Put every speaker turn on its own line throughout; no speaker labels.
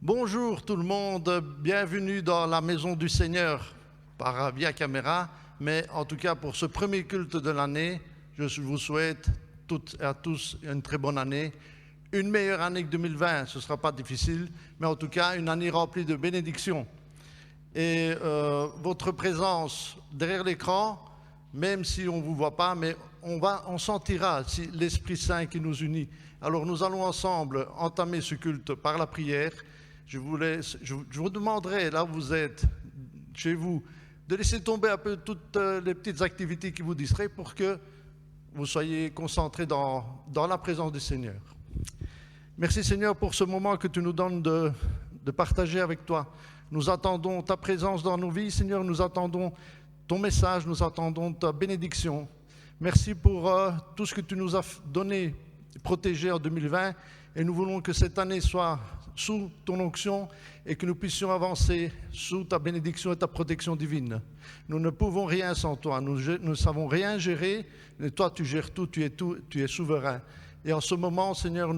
Bonjour tout le monde, bienvenue dans la maison du Seigneur via caméra, mais en tout cas pour ce premier culte de l'année, je vous souhaite toutes et à tous une très bonne année, une meilleure année que 2020, ce ne sera pas difficile, mais en tout cas une année remplie de bénédictions. Et votre présence derrière l'écran, même si on ne vous voit pas, mais on sentira l'Esprit Saint qui nous unit. Alors nous allons ensemble entamer ce culte par la prière. Je vous demanderai, là où vous êtes, chez vous, de laisser tomber un peu toutes les petites activités qui vous distraient pour que vous soyez concentrés dans la présence du Seigneur. Merci Seigneur pour ce moment que tu nous donnes de partager avec toi. Nous attendons ta présence dans nos vies, Seigneur, nous attendons ton message, nous attendons ta bénédiction. Merci pour tout ce que tu nous as donné, protégé en 2020, et nous voulons que cette année soit sous ton onction et que nous puissions avancer sous ta bénédiction et ta protection divine. Nous ne pouvons rien sans toi, nous ne savons rien gérer, mais toi tu gères tout, tu es souverain. Et en ce moment, Seigneur,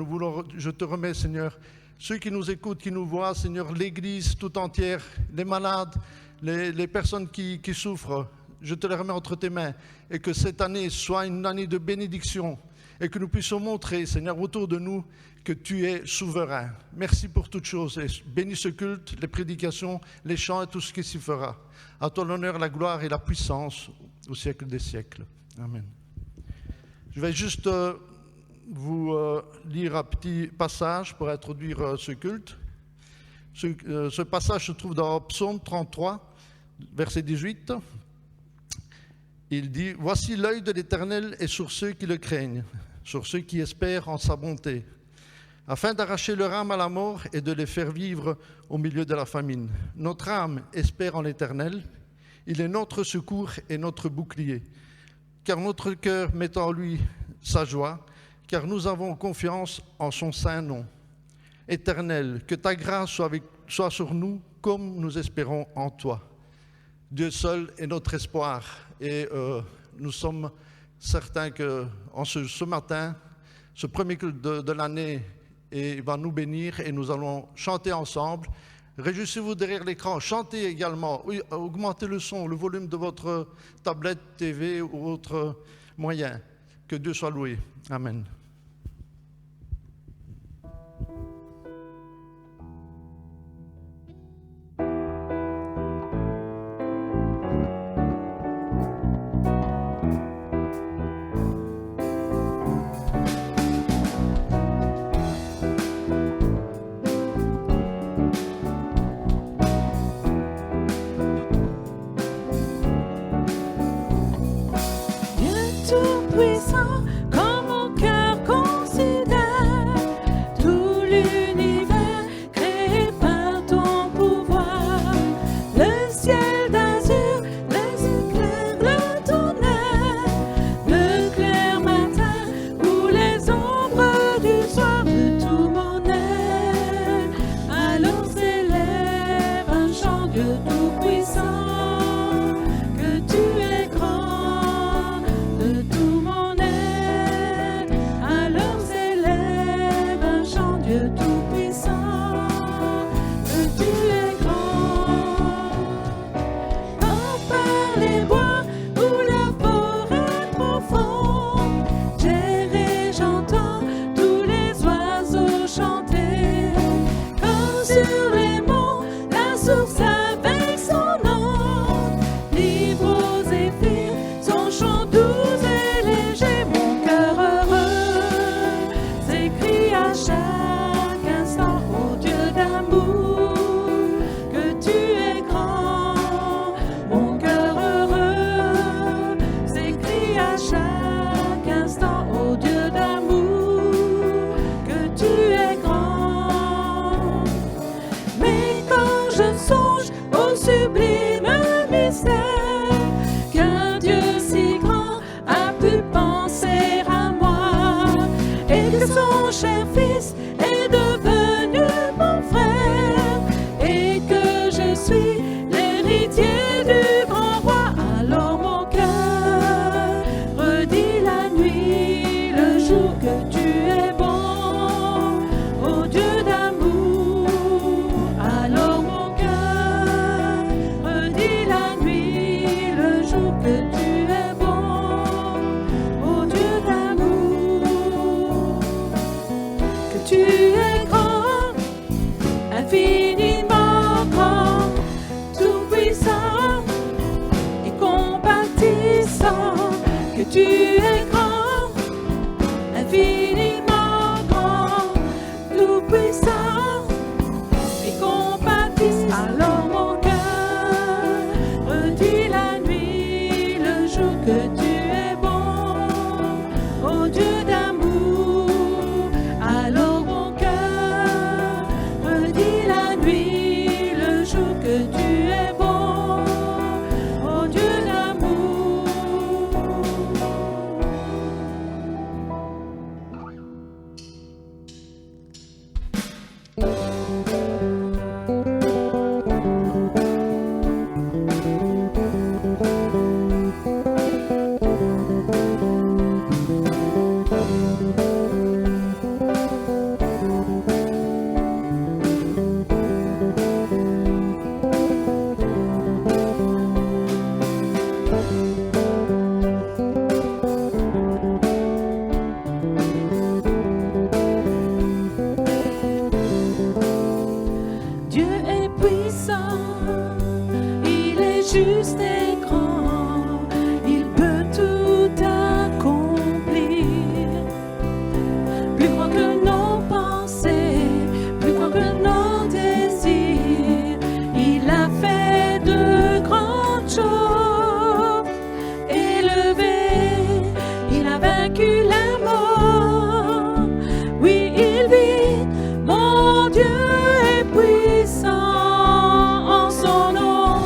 je te remets, Seigneur, ceux qui nous écoutent, qui nous voient, Seigneur, l'Église tout entière, les malades, les personnes qui souffrent, je te les remets entre tes mains. Et que cette année soit une année de bénédiction et que nous puissions montrer, Seigneur, autour de nous que tu es souverain. Merci pour toutes choses. Et bénis ce culte, les prédications, les chants et tout ce qui s'y fera. À toi l'honneur, la gloire et la puissance au siècle des siècles. Amen. Je vais juste vous lire un petit passage pour introduire ce culte. Ce passage se trouve dans Psaume 33, verset 18. Il dit « Voici l'œil de l'Éternel est sur ceux qui le craignent, sur ceux qui espèrent en sa bonté, afin d'arracher leur âme à la mort et de les faire vivre au milieu de la famine. Notre âme espère en l'Éternel, il est notre secours et notre bouclier, car notre cœur met en lui sa joie, car nous avons confiance en son saint nom. Éternel, que ta grâce soit sur nous comme nous espérons en toi. Dieu seul est notre espoir. Et nous sommes certains que ce matin, ce premier culte de l'année va nous bénir et nous allons chanter ensemble. Réjouissez-vous derrière l'écran, chantez également, oui, augmentez le son, le volume de votre tablette, TV ou autre moyen. Que Dieu soit loué. Amen.
Tout-puissant, quand mon cœur considère tout l'univers créé par ton pouvoir, le ciel d'azur, les éclairs, le tonnerre, le clair matin ou les ombres du soir de tout mon être. Alors s'élève un chant, Dieu tout-puissant, que tu es grand. Chaque instant, ô Dieu d'amour, que tu es grand. tu es grand, infiniment grand, tout puissant et compatissant. Alors mon cœur redit la nuit, le jour que tu es bon, ô Dieu d'amour. Alors mon cœur redit la nuit, le jour que tu es bon, ô Dieu d'amour. Dieu est puissant, il est juste et grand, il peut tout accomplir. Plus grand que nos pensées, plus grand que nos désirs, il a fait de grandes choses. Élevé, il a vaincu la mort. Oui, il vit, mon Dieu est puissant en son nom.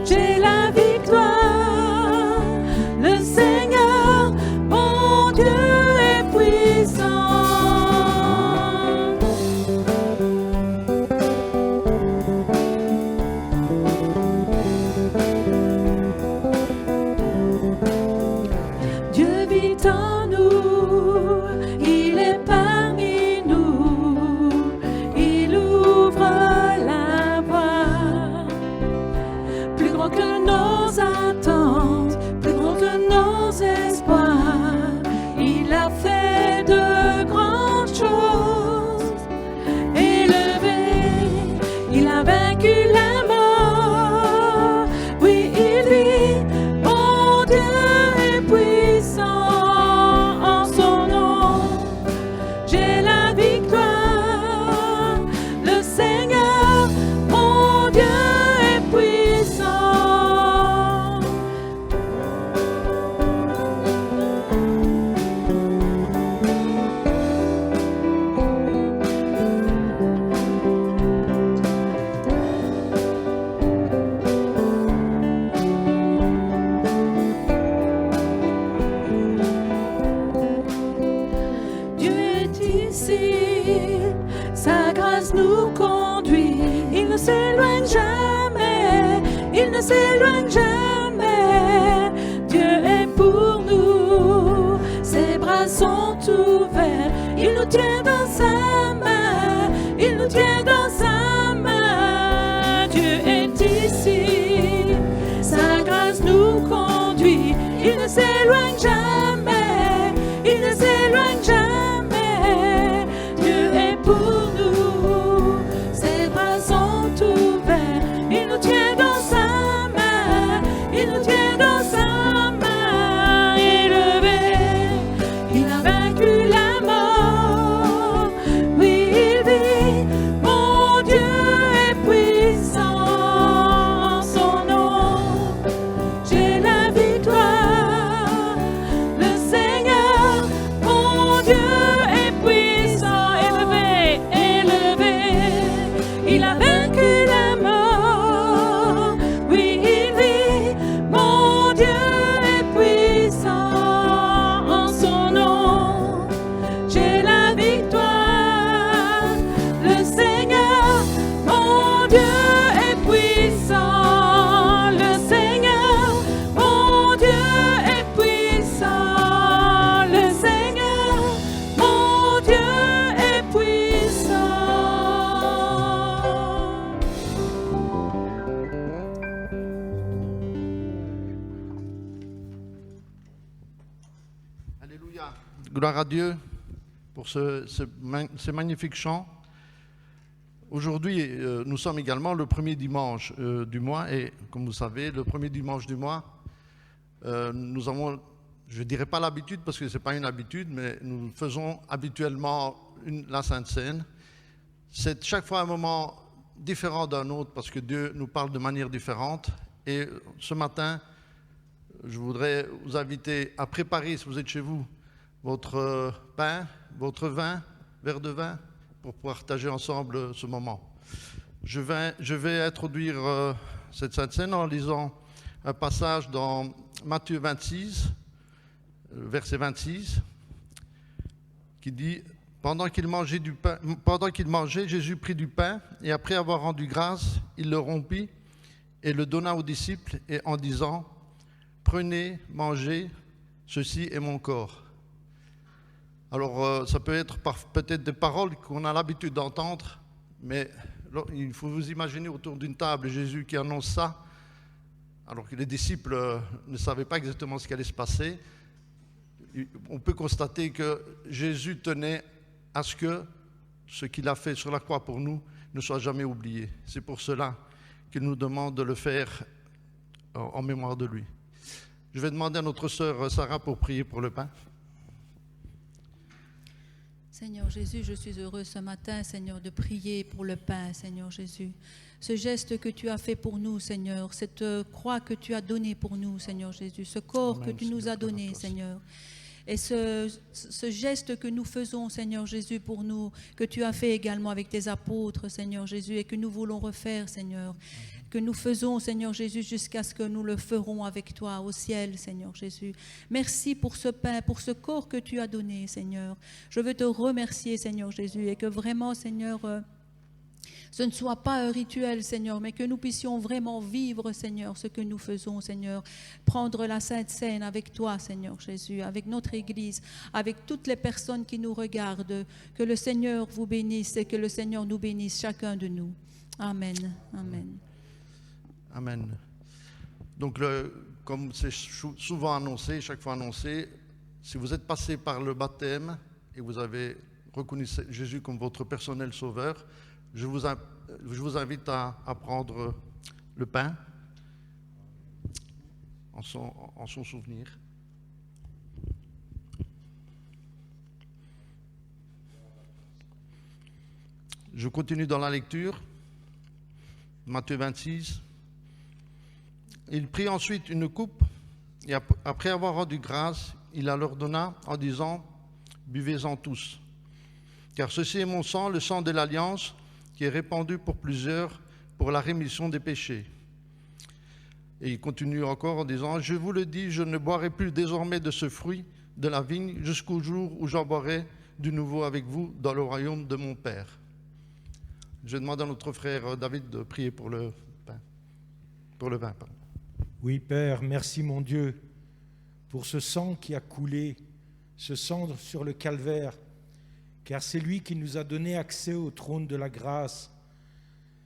J'ai la victoire, le Seigneur, mon Dieu est puissant. Dieu vit en nous, il est parmi nous, il ouvre la voie. Plus grand que nos attentes, plus grand que nos espoirs, il a fait de grandes choses. Élevé, il a vaincu la mort. Oui, il vit, mon Dieu est puissant en son nom. J'ai la victoire, le Seigneur, mon Dieu est puissant. Dieu est ici, sa grâce nous conduit, il ne s'éloigne jamais, il ne s'éloigne jamais. Dieu est pour nous, ses bras sont ouverts, il nous tient dans sa main, il nous tient dans sa main. Dieu est ici, sa grâce nous conduit, il ne s'éloigne jamais, il ne s'éloigne jamais. Dieu est pour nous, ses bras sont ouverts, il nous tient dans sa main, il nous tient dans sa main. Élevé, il a vaincu la mort. Oui, il vit, mon Dieu est puissant en son nom. J'ai la victoire, le Seigneur, mon Dieu est puissant. Élevé, élevé, il a vaincu la mort. Oui, il vit, mon Dieu est puissant en son nom. J'ai la victoire, le Seigneur, mon Dieu est puissant. Le Seigneur, mon Dieu est puissant. Le Seigneur, mon Dieu est puissant.
Alléluia. Gloire à Dieu pour ces magnifiques chants. Aujourd'hui, nous sommes également le premier dimanche du mois et comme vous savez, le premier dimanche du mois, nous avons je ne dirais pas l'habitude parce que ce n'est pas une habitude, mais nous faisons habituellement la Sainte Seine. C'est chaque fois un moment différent d'un autre parce que Dieu nous parle de manière différente. Et ce matin, je voudrais vous inviter à préparer, si vous êtes chez vous, votre pain, votre vin, verre de vin, pour partager ensemble ce moment. Je vais introduire cette Sainte Seine en lisant un passage dans Matthieu 26, verset 26, qui dit « Pendant qu'il mangeait, Jésus prit du pain, et après avoir rendu grâce, il le rompit et le donna aux disciples, et en disant « Prenez, mangez, ceci est mon corps. » Alors, ça peut être peut-être des paroles qu'on a l'habitude d'entendre, mais il faut vous imaginer autour d'une table Jésus qui annonce ça, alors que les disciples ne savaient pas exactement ce qui allait se passer. On peut constater que Jésus tenait à ce que ce qu'il a fait sur la croix pour nous ne soit jamais oublié. C'est pour cela qu'il nous demande de le faire en mémoire de lui. Je vais demander à notre sœur Sarah pour prier pour le pain.
Seigneur Jésus, je suis heureux ce matin, Seigneur, de prier pour le pain, Seigneur Jésus. Ce geste que tu as fait pour nous, Seigneur, cette croix que tu as donnée pour nous, Seigneur Jésus, ce corps que tu nous as donné, Seigneur. Et ce geste que nous faisons, Seigneur Jésus, pour nous, que tu as fait également avec tes apôtres, Seigneur Jésus, et que nous voulons refaire, Seigneur, que nous faisons, Seigneur Jésus, jusqu'à ce que nous le ferons avec toi au ciel, Seigneur Jésus. Merci pour ce pain, pour ce corps que tu as donné, Seigneur. Je veux te remercier, Seigneur Jésus, et que vraiment, Seigneur, ce ne soit pas un rituel, Seigneur, mais que nous puissions vraiment vivre, Seigneur, ce que nous faisons, Seigneur. Prendre la Sainte Seine avec toi, Seigneur Jésus, avec notre Église, avec toutes les personnes qui nous regardent. Que le Seigneur vous bénisse et que le Seigneur nous bénisse, chacun de nous. Amen. Amen.
Amen. Donc, comme c'est souvent annoncé, chaque fois annoncé, si vous êtes passé par le baptême et vous avez reconnu Jésus comme votre personnel sauveur, je vous invite à prendre le pain en son souvenir. Je continue dans la lecture. Matthieu 26. Il prit ensuite une coupe et après avoir rendu grâce, il la leur donna en disant « Buvez-en tous, car ceci est mon sang, le sang de l'Alliance, qui est répandu pour plusieurs pour la rémission des péchés. » Et il continue encore en disant « Je vous le dis, je ne boirai plus désormais de ce fruit de la vigne jusqu'au jour où j'en boirai du nouveau avec vous dans le royaume de mon Père. » Je demande à notre frère David de prier pour le vin.
Oui, Père, merci mon Dieu pour ce sang qui a coulé, ce sang sur le calvaire, car c'est lui qui nous a donné accès au trône de la grâce.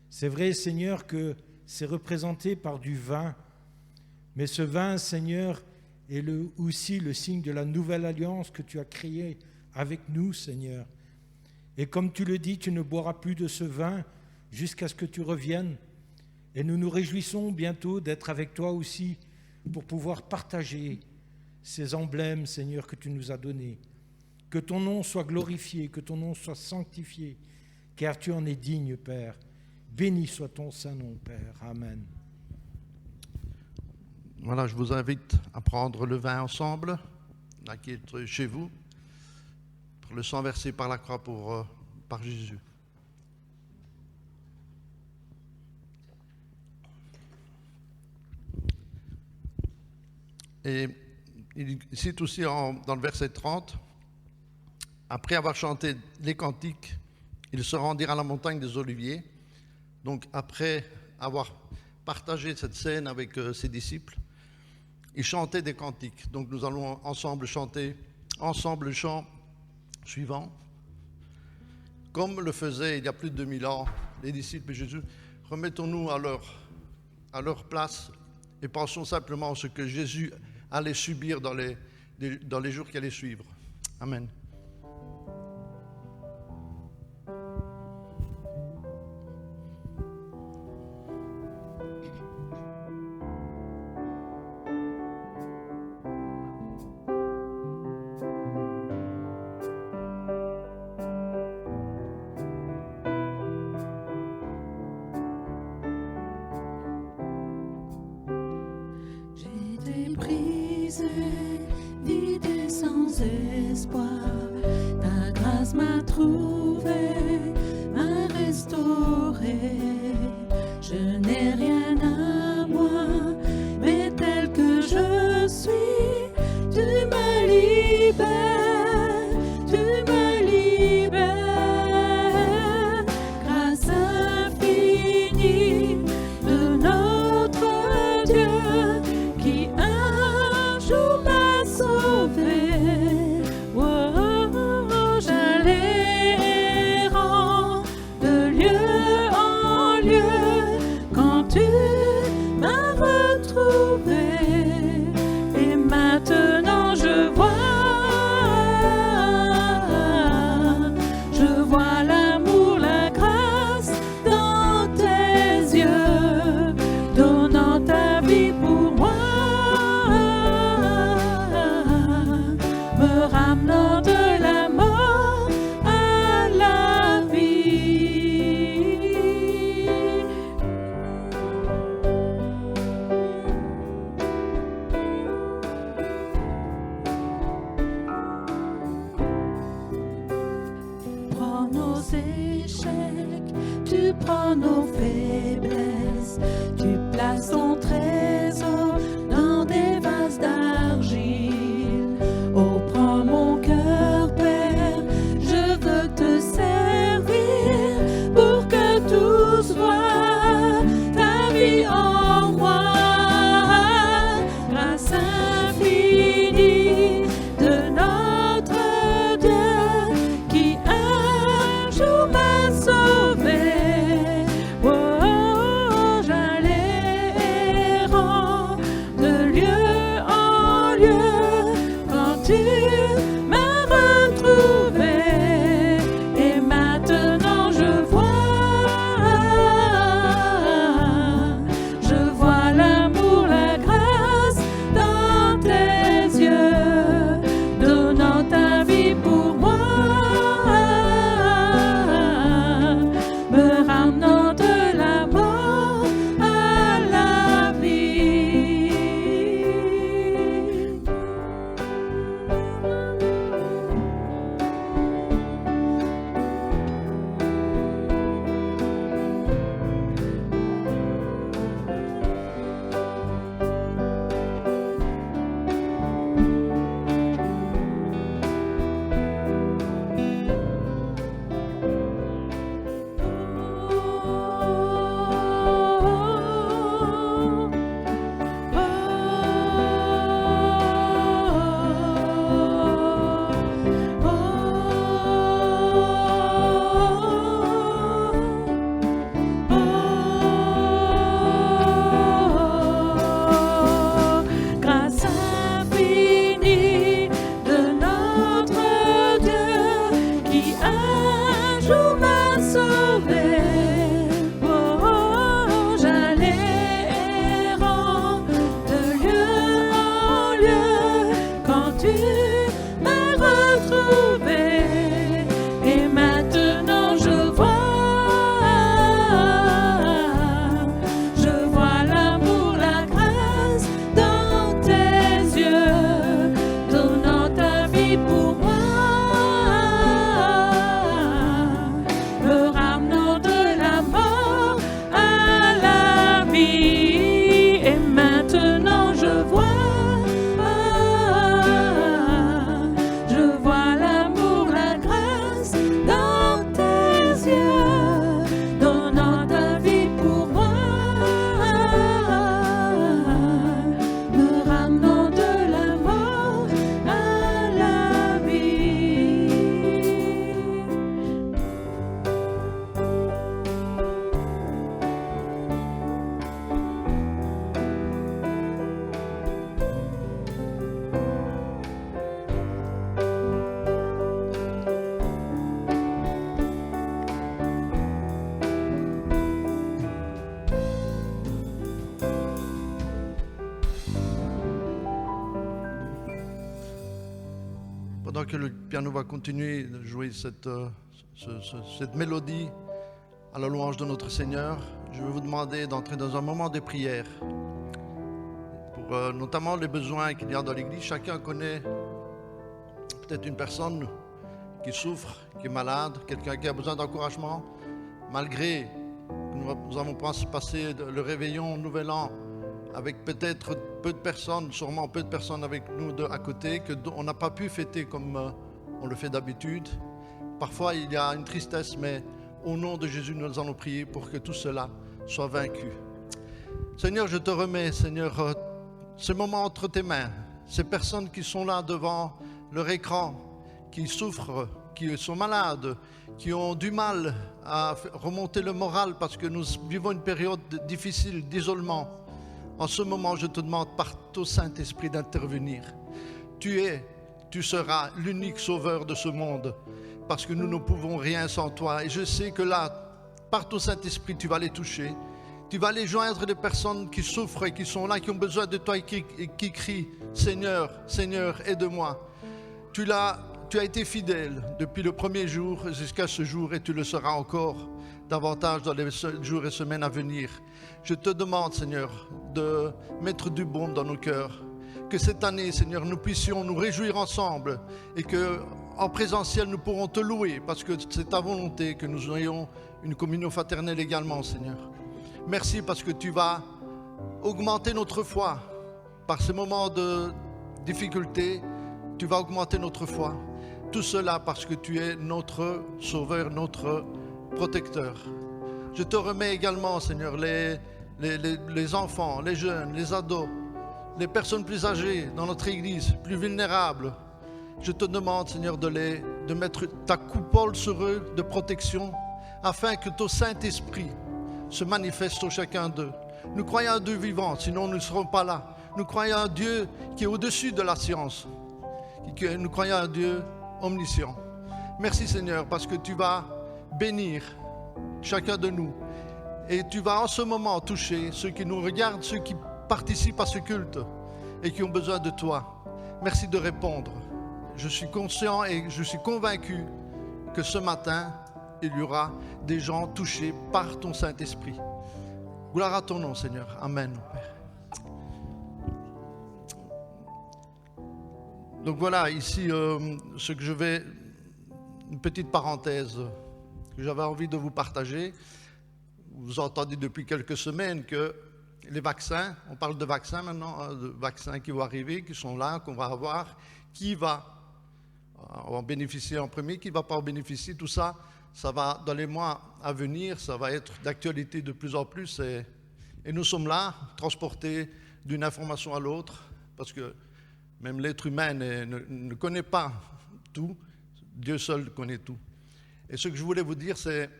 C'est vrai, Seigneur, que c'est représenté par du vin, mais ce vin, Seigneur, est aussi le signe de la nouvelle alliance que tu as créée avec nous, Seigneur. Et comme tu le dis, tu ne boiras plus de ce vin jusqu'à ce que tu reviennes. Et nous nous réjouissons bientôt d'être avec toi aussi pour pouvoir partager ces emblèmes, Seigneur, que tu nous as donnés. Que ton nom soit glorifié, que ton nom soit sanctifié, car tu en es digne, Père. Béni soit ton saint nom, Père. Amen.
Voilà, je vous invite à prendre le vin ensemble, là qui est chez vous, pour le sang versé par la croix par Jésus. Et il cite aussi dans le verset 30, « Après avoir chanté les cantiques, ils se rendirent à la montagne des Oliviers. » Donc après avoir partagé cette scène avec ses disciples, ils chantaient des cantiques. Donc nous allons ensemble chanter le chant suivant. Comme le faisaient il y a plus de 2000 ans les disciples de Jésus, remettons-nous à leur place et pensons simplement à ce que Jésus allait subir dans les jours qui allaient suivre. Amen.
Je n'ai rien à moi, mais tel que je suis, tu me libères, tu me libères. Grâce infinie de notre Dieu qui un jour m'a sauvé. Oh, j'allais errant de lieu en lieu quand tu m'as retrouvé. Et maintenant je vois l'amour, la grâce dans tes yeux, donnant ta vie pour moi, me ramenant de la mort à la vie. Prends nos échecs, tu prends nos faiblesses, tu places ton trésor dans des vases d'argile. Oh, prends mon cœur, Père, je veux te servir pour que tous voient ta vie en moi. Grâce infinie de notre Dieu qui un jour m'a sauvé. Oh, j'allais errant de lieu en lieu quand tu m'as retrouvé. Et maintenant je vois l'amour, la grâce dans tes yeux, donnant ta vie pour moi, me ramenant de la mort à la vie. Grâce infinie de notre Dieu qui un jour m'a sauvé. Oh, j'allais errant de lieu en lieu quand tu m'as retrouvé. Et maintenant je vois l'amour, la grâce dans tes yeux, donnant ta vie pour moi, me ramenant de la mort à la vie. Et maintenant je vois l'amour, la grâce dans tes yeux, donnant ta vie pour moi, me ramenant de la mort à la vie.
Pendant que le piano va continuer de jouer cette mélodie à la louange de notre Seigneur, je vais vous demander d'entrer dans un moment de prière pour notamment les besoins qu'il y a dans l'Église. Chacun connaît peut-être une personne qui souffre, qui est malade, quelqu'un qui a besoin d'encouragement, malgré nous avons passé le réveillon, nouvel an, avec peut-être peu de personnes, sûrement peu de personnes avec nous à côté, qu'on n'a pas pu fêter comme on le fait d'habitude. Parfois, il y a une tristesse, mais au nom de Jésus, nous allons prier pour que tout cela soit vaincu. Seigneur, je te remets, Seigneur, ce moment entre tes mains, ces personnes qui sont là devant leur écran, qui souffrent, qui sont malades, qui ont du mal à remonter le moral parce que nous vivons une période difficile d'isolement. En ce moment, je te demande par ton Saint-Esprit d'intervenir. Tu seras l'unique sauveur de ce monde parce que nous ne pouvons rien sans toi. Et je sais que là, par ton Saint-Esprit, tu vas les toucher. Tu vas les joindre des personnes qui souffrent et qui sont là, qui ont besoin de toi et qui crient « Seigneur, Seigneur, aide-moi ». Tu as été fidèle depuis le premier jour jusqu'à ce jour et tu le seras encore davantage dans les jours et semaines à venir. Je te demande, Seigneur, de mettre du baume dans nos cœurs. Que cette année, Seigneur, nous puissions nous réjouir ensemble et qu'en présentiel, nous pourrons te louer parce que c'est ta volonté que nous ayons une communion fraternelle également, Seigneur. Merci parce que tu vas augmenter notre foi par ces moments de difficulté. Tu vas augmenter notre foi. Tout cela parce que tu es notre sauveur, notre protecteur. Je te remets également, Seigneur, les enfants, les jeunes, les ados, les personnes plus âgées dans notre Église, plus vulnérables. Je te demande, Seigneur, de mettre ta coupole sur eux de protection afin que ton Saint-Esprit se manifeste sur chacun d'eux. Nous croyons à un Dieu vivant, sinon nous ne serons pas là. Nous croyons à un Dieu qui est au-dessus de la science. Nous croyons à un Dieu omniscient. Merci Seigneur parce que tu vas bénir chacun de nous et tu vas en ce moment toucher ceux qui nous regardent, ceux qui participent à ce culte et qui ont besoin de toi. Merci de répondre. Je suis conscient et je suis convaincu que ce matin, il y aura des gens touchés par ton Saint-Esprit. Gloire à ton nom, Seigneur. Amen, Père. Donc voilà, ici, ce que une petite parenthèse que j'avais envie de vous partager. Vous entendez depuis quelques semaines que les vaccins, on parle de vaccins maintenant, de vaccins qui vont arriver, qui sont là, qu'on va avoir, qui va en bénéficier en premier, qui ne va pas en bénéficier, tout ça, ça va, dans les mois à venir, ça va être d'actualité de plus en plus. Et nous sommes là, transportés d'une information à l'autre, parce que même l'être humain ne connaît pas tout, Dieu seul connaît tout. Et ce que je voulais vous dire, c'est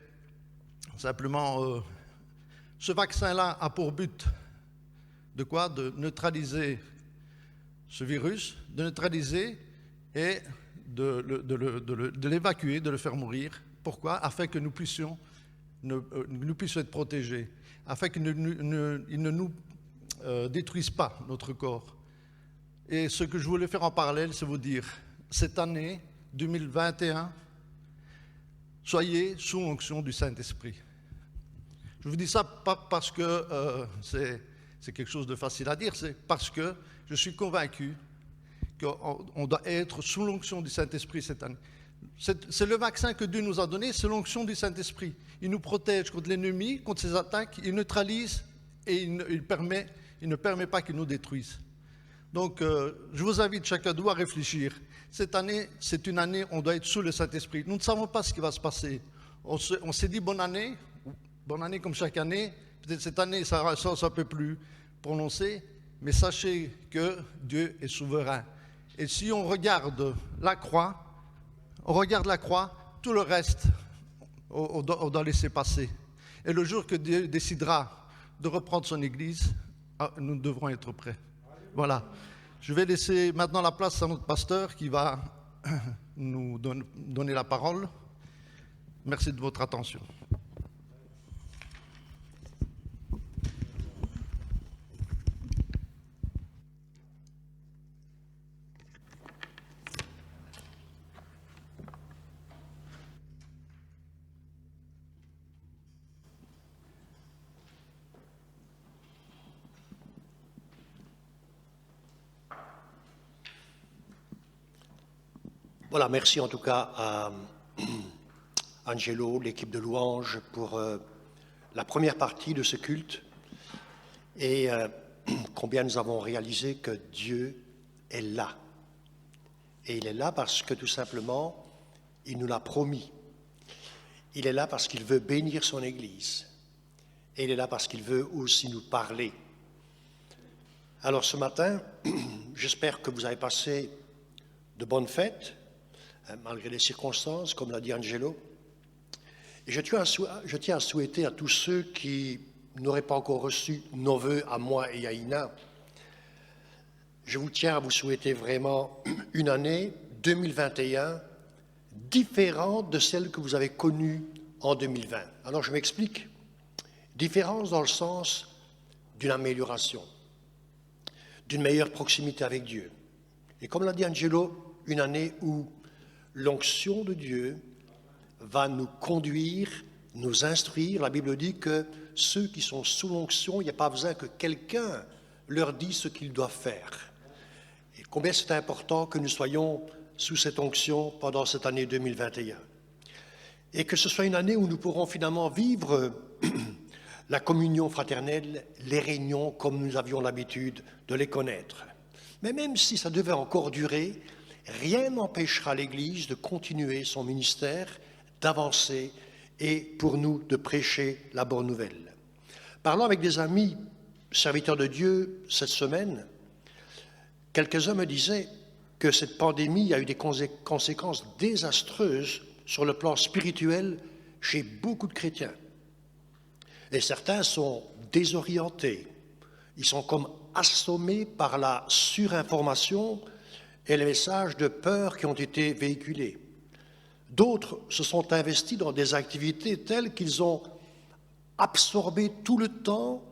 simplement, ce vaccin-là a pour but de quoi? De neutraliser ce virus, de neutraliser et de l'évacuer, de le faire mourir. Pourquoi? Afin que nous puissions être protégés, afin qu'il ne nous détruise pas notre corps. Et ce que je voulais faire en parallèle, c'est vous dire, cette année 2021, soyez sous l'onction du Saint-Esprit. Je vous dis ça pas parce que c'est quelque chose de facile à dire, c'est parce que je suis convaincu qu'on doit être sous l'onction du Saint-Esprit cette année. C'est le vaccin que Dieu nous a donné, c'est l'onction du Saint-Esprit. Il nous protège contre l'ennemi, contre ses attaques, il neutralise et il ne permet pas qu'il nous détruise. Donc, je vous invite chacun de vous à réfléchir. Cette année, c'est une année où on doit être sous le Saint-Esprit. Nous ne savons pas ce qui va se passer. On s'est dit bonne année comme chaque année. Peut-être cette année, ça ne peut plus prononcer, mais sachez que Dieu est souverain. Et si on regarde la croix, tout le reste, on doit laisser passer. Et le jour que Dieu décidera de reprendre son Église, nous devrons être prêts. Voilà. Je vais laisser maintenant la place à notre pasteur qui va nous donner la parole. Merci de votre attention.
Voilà, merci en tout cas à Angelo, l'équipe de louanges, pour la première partie de ce culte et combien nous avons réalisé que Dieu est là. Et il est là parce que tout simplement, il nous l'a promis. Il est là parce qu'il veut bénir son Église. Et il est là parce qu'il veut aussi nous parler. Alors ce matin, j'espère que vous avez passé de bonnes fêtes, malgré les circonstances, comme l'a dit Angelo. Et je tiens à souhaiter à tous ceux qui n'auraient pas encore reçu nos vœux, à moi et à Ina, je vous tiens à vous souhaiter vraiment une année 2021 différente de celle que vous avez connue en 2020. Alors je m'explique. Différence dans le sens d'une amélioration, d'une meilleure proximité avec Dieu. Et comme l'a dit Angelo, une année où l'onction de Dieu va nous conduire, nous instruire. La Bible dit que ceux qui sont sous l'onction, il n'y a pas besoin que quelqu'un leur dise ce qu'ils doivent faire. Et combien c'est important que nous soyons sous cette onction pendant cette année 2021. Et que ce soit une année où nous pourrons finalement vivre la communion fraternelle, les réunions comme nous avions l'habitude de les connaître. Mais même si ça devait encore durer, rien n'empêchera l'Église de continuer son ministère, d'avancer et pour nous de prêcher la bonne nouvelle. Parlant avec des amis serviteurs de Dieu cette semaine, quelques-uns me disaient que cette pandémie a eu des conséquences désastreuses sur le plan spirituel chez beaucoup de chrétiens. Et certains sont désorientés, ils sont comme assommés par la surinformation et les messages de peur qui ont été véhiculés. D'autres se sont investis dans des activités telles qu'ils ont absorbé tout le temps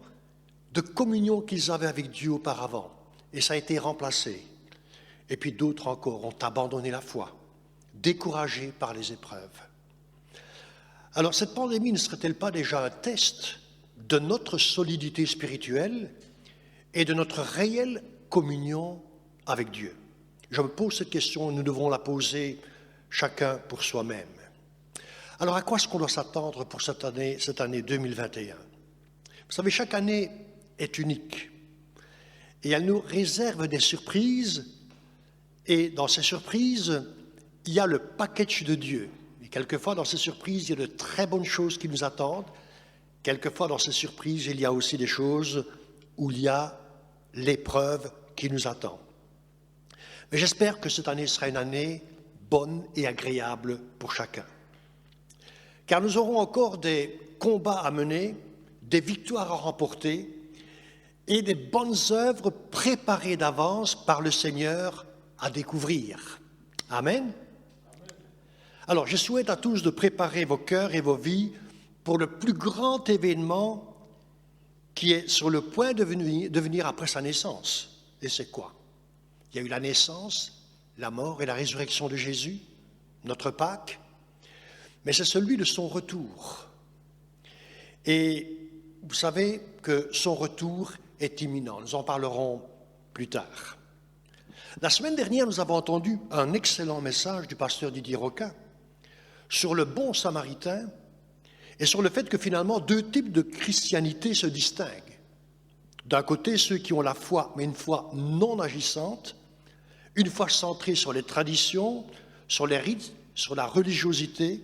de communion qu'ils avaient avec Dieu auparavant, et ça a été remplacé. Et puis d'autres encore ont abandonné la foi, découragés par les épreuves. Alors cette pandémie ne serait-elle pas déjà un test de notre solidité spirituelle et de notre réelle communion avec Dieu? Je me pose cette question et nous devons la poser chacun pour soi-même. Alors à quoi est-ce qu'on doit s'attendre pour cette année 2021? Vous savez, chaque année est unique et elle nous réserve des surprises, et dans ces surprises, il y a le package de Dieu. Et quelquefois, dans ces surprises, il y a de très bonnes choses qui nous attendent. Quelquefois, dans ces surprises, il y a aussi des choses où il y a l'épreuve qui nous attend. Mais j'espère que cette année sera une année bonne et agréable pour chacun. Car nous aurons encore des combats à mener, des victoires à remporter et des bonnes œuvres préparées d'avance par le Seigneur à découvrir. Amen. Alors, je souhaite à tous de préparer vos cœurs et vos vies pour le plus grand événement qui est sur le point de venir après sa naissance. Et c'est quoi? Il y a eu la naissance, la mort et la résurrection de Jésus, notre Pâques, mais c'est celui de son retour. Et vous savez que son retour est imminent. Nous en parlerons plus tard. La semaine dernière, nous avons entendu un excellent message du pasteur Didier Roquin sur le bon samaritain et sur le fait que finalement deux types de christianité se distinguent. D'un côté, ceux qui ont la foi, mais une foi non agissante, une foi centrée sur les traditions, sur les rites, sur la religiosité,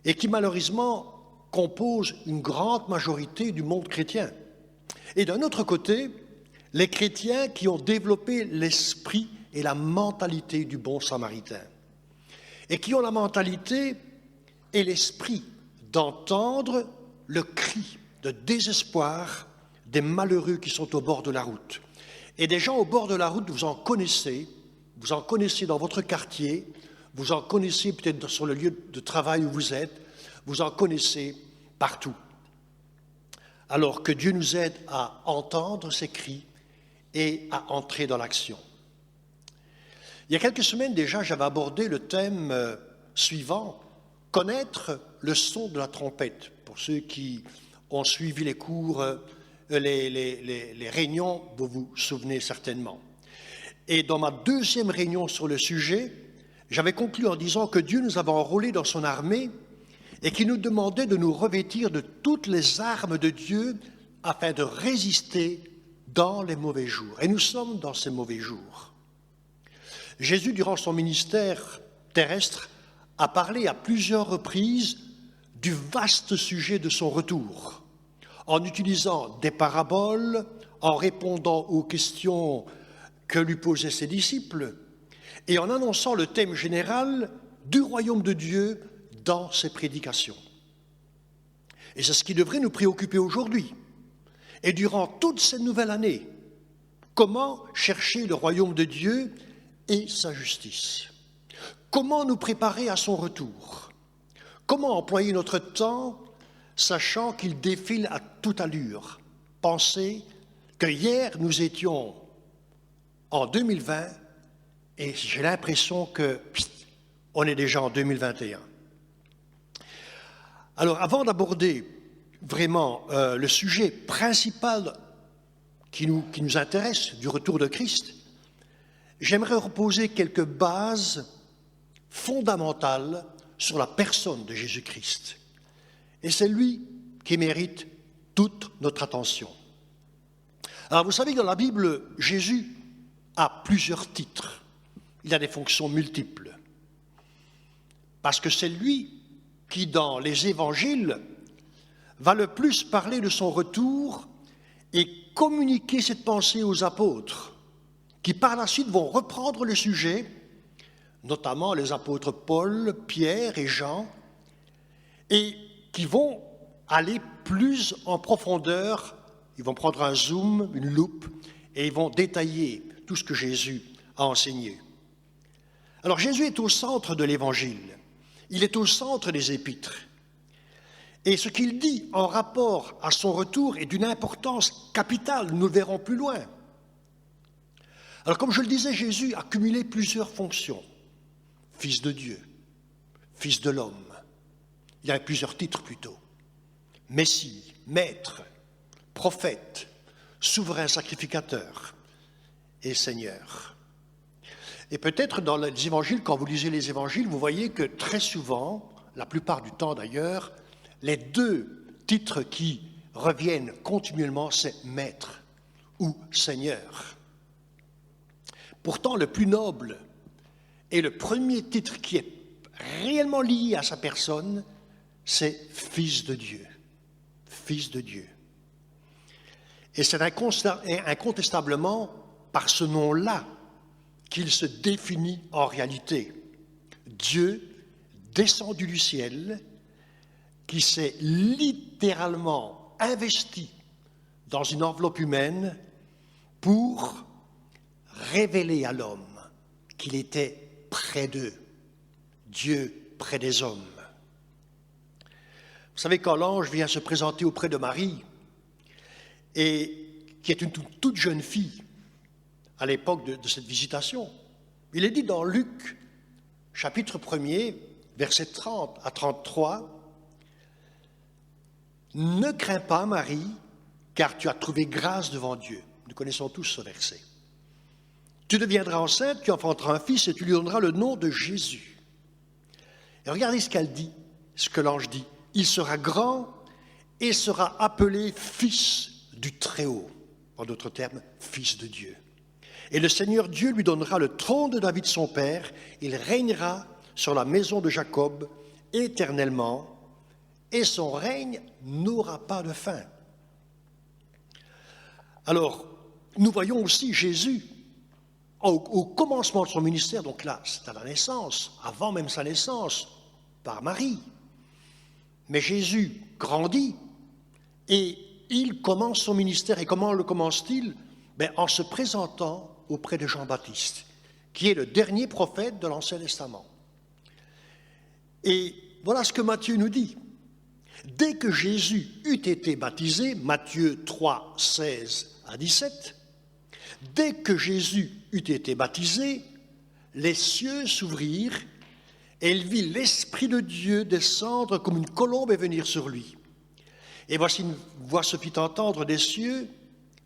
et qui malheureusement composent une grande majorité du monde chrétien. Et d'un autre côté, les chrétiens qui ont développé l'esprit et la mentalité du bon samaritain, et qui ont la mentalité et l'esprit d'entendre le cri de désespoir des malheureux qui sont au bord de la route. Et des gens au bord de la route, vous en connaissez dans votre quartier, vous en connaissez peut-être sur le lieu de travail où vous êtes, vous en connaissez partout. Alors que Dieu nous aide à entendre ces cris et à entrer dans l'action. Il y a quelques semaines déjà, j'avais abordé le thème suivant, connaître le son de la trompette. Pour ceux qui ont suivi les cours, les réunions, vous vous souvenez certainement. Et dans ma deuxième réunion sur le sujet, j'avais conclu en disant que Dieu nous avait enrôlés dans son armée et qui nous demandait de nous revêtir de toutes les armes de Dieu afin de résister dans les mauvais jours. Et nous sommes dans ces mauvais jours. Jésus, durant son ministère terrestre, a parlé à plusieurs reprises du vaste sujet de son retour, en utilisant des paraboles, en répondant aux questions que lui posaient ses disciples, et en annonçant le thème général du royaume de Dieu dans ses prédications. Et c'est ce qui devrait nous préoccuper aujourd'hui. Et durant toute cette nouvelle année, comment chercher le royaume de Dieu et sa justice? Comment nous préparer à son retour? Comment employer notre temps, sachant qu'il défile à toute allure? Pensez que hier, nous étions en 2020 et j'ai l'impression qu'on est déjà en 2021. Alors, avant d'aborder vraiment le sujet principal qui nous intéresse du retour de Christ, j'aimerais reposer quelques bases fondamentales sur la personne de Jésus-Christ. Et c'est lui qui mérite toute notre attention. Alors, vous savez que dans la Bible, Jésus a plusieurs titres. Il a des fonctions multiples. Parce que c'est lui qui, dans les évangiles, va le plus parler de son retour et communiquer cette pensée aux apôtres, qui par la suite vont reprendre le sujet, notamment les apôtres Paul, Pierre et Jean, et qui vont aller plus en profondeur. Ils vont prendre un zoom, une loupe, et ils vont détailler tout ce que Jésus a enseigné. Alors Jésus est au centre de l'Évangile, il est au centre des Épîtres. Et ce qu'il dit en rapport à son retour est d'une importance capitale, nous le verrons plus loin. Alors comme je le disais, Jésus a cumulé plusieurs fonctions. Fils de Dieu, Fils de l'homme, il y a plusieurs titres plutôt. Messie, Maître, Prophète, Souverain sacrificateur et Seigneur. Et peut-être dans les évangiles, quand vous lisez les évangiles, vous voyez que très souvent, la plupart du temps d'ailleurs, les deux titres qui reviennent continuellement, c'est Maître ou Seigneur. Pourtant, le plus noble et le premier titre qui est réellement lié à sa personne, c'est Fils de Dieu. Fils de Dieu. Et c'est incontestablement par ce nom-là qu'il se définit en réalité. Dieu descendu du ciel, qui s'est littéralement investi dans une enveloppe humaine pour révéler à l'homme qu'il était près d'eux, Dieu près des hommes. Vous savez, quand l'ange vient se présenter auprès de Marie, et qui est une toute jeune fille à l'époque de cette visitation, il est dit dans Luc, chapitre 1er, versets 30 à 33, « Ne crains pas, Marie, car tu as trouvé grâce devant Dieu. » Nous connaissons tous ce verset. « Tu deviendras enceinte, tu enfanteras un fils et tu lui donneras le nom de Jésus. » Et regardez ce qu'elle dit, ce que l'ange dit. « Il sera grand et sera appelé Fils du Très-Haut. » En d'autres termes, Fils de Dieu. « Et le Seigneur Dieu lui donnera le trône de David son père. Il régnera sur la maison de Jacob éternellement. Et son règne n'aura pas de fin. » Alors, nous voyons aussi Jésus, au commencement de son ministère, donc là, c'est à la naissance, avant même sa naissance, par Marie. Mais Jésus grandit et il commence son ministère. Et comment le commence-t-il? En se présentant auprès de Jean-Baptiste, qui est le dernier prophète de l'Ancien Testament. Et voilà ce que Matthieu nous dit. Dès que Jésus eut été baptisé, Matthieu 3, 16 à 17, dès que Jésus eut été baptisé, les cieux s'ouvrirent et il vit l'Esprit de Dieu descendre comme une colombe et venir sur lui. Et voici une voix se fit entendre des cieux,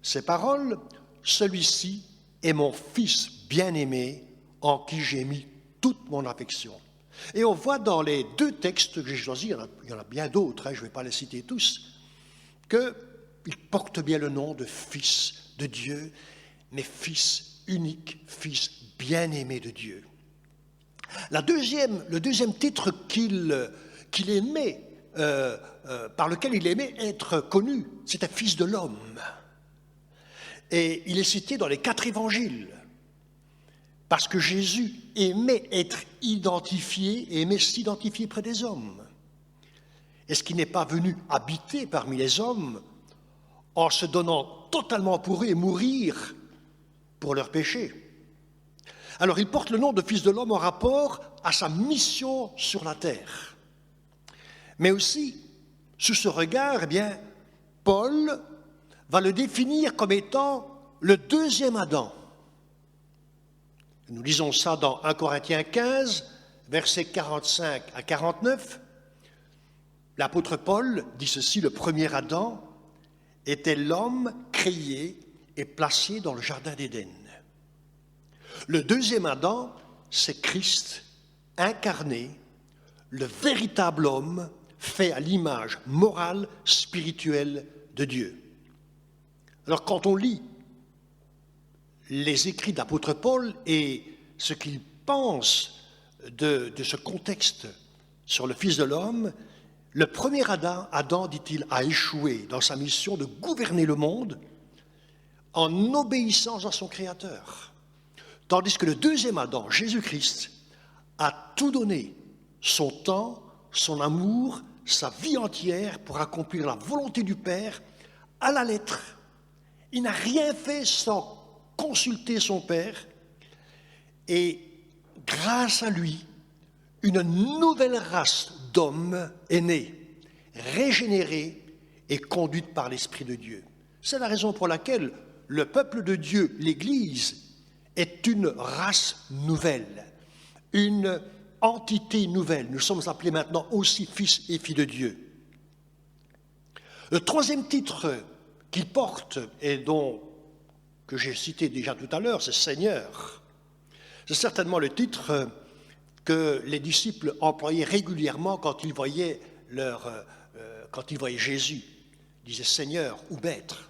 ces paroles, « Celui-ci est mon Fils bien-aimé, en qui j'ai mis toute mon affection. » Et on voit dans les deux textes que j'ai choisis, il y en a bien d'autres, je ne vais pas les citer tous, qu'il porte bien le nom de Fils de Dieu, mais Fils unique, Fils bien-aimé de Dieu. Le deuxième titre qu'il aimait, par lequel il aimait être connu, c'était Fils de l'homme. Et il est cité dans les 4 évangiles, parce que Jésus aimait être identifié et aimait s'identifier près des hommes. Est-ce qu'il n'est pas venu habiter parmi les hommes en se donnant totalement pour eux et mourir pour leurs péchés? Alors il porte le nom de Fils de l'homme en rapport à sa mission sur la terre. Mais aussi, sous ce regard, eh bien, Paul va le définir comme étant le deuxième Adam. Nous lisons ça dans 1 Corinthiens 15, versets 45 à 49. L'apôtre Paul dit ceci: le premier Adam était l'homme créé et placé dans le jardin d'Éden. Le deuxième Adam, c'est Christ incarné, le véritable homme fait à l'image morale, spirituelle de Dieu. Alors quand on lit les écrits de l'apôtre Paul et ce qu'il pense de ce contexte sur le Fils de l'homme, le premier Adam, dit-il, a échoué dans sa mission de gouverner le monde en obéissance à son Créateur. Tandis que le deuxième Adam, Jésus-Christ, a tout donné, son temps, son amour, sa vie entière pour accomplir la volonté du Père à la lettre. Il n'a rien fait sans consulter son Père et grâce à lui, une nouvelle race d'hommes est née, régénérée et conduite par l'Esprit de Dieu. C'est la raison pour laquelle le peuple de Dieu, l'Église, est une race nouvelle, une entité nouvelle. Nous sommes appelés maintenant aussi fils et filles de Dieu. Le troisième titre qu'il porte et que j'ai cité déjà tout à l'heure, c'est Seigneur. C'est certainement le titre que les disciples employaient régulièrement quand ils voyaient Jésus. Ils disaient Seigneur ou Maître.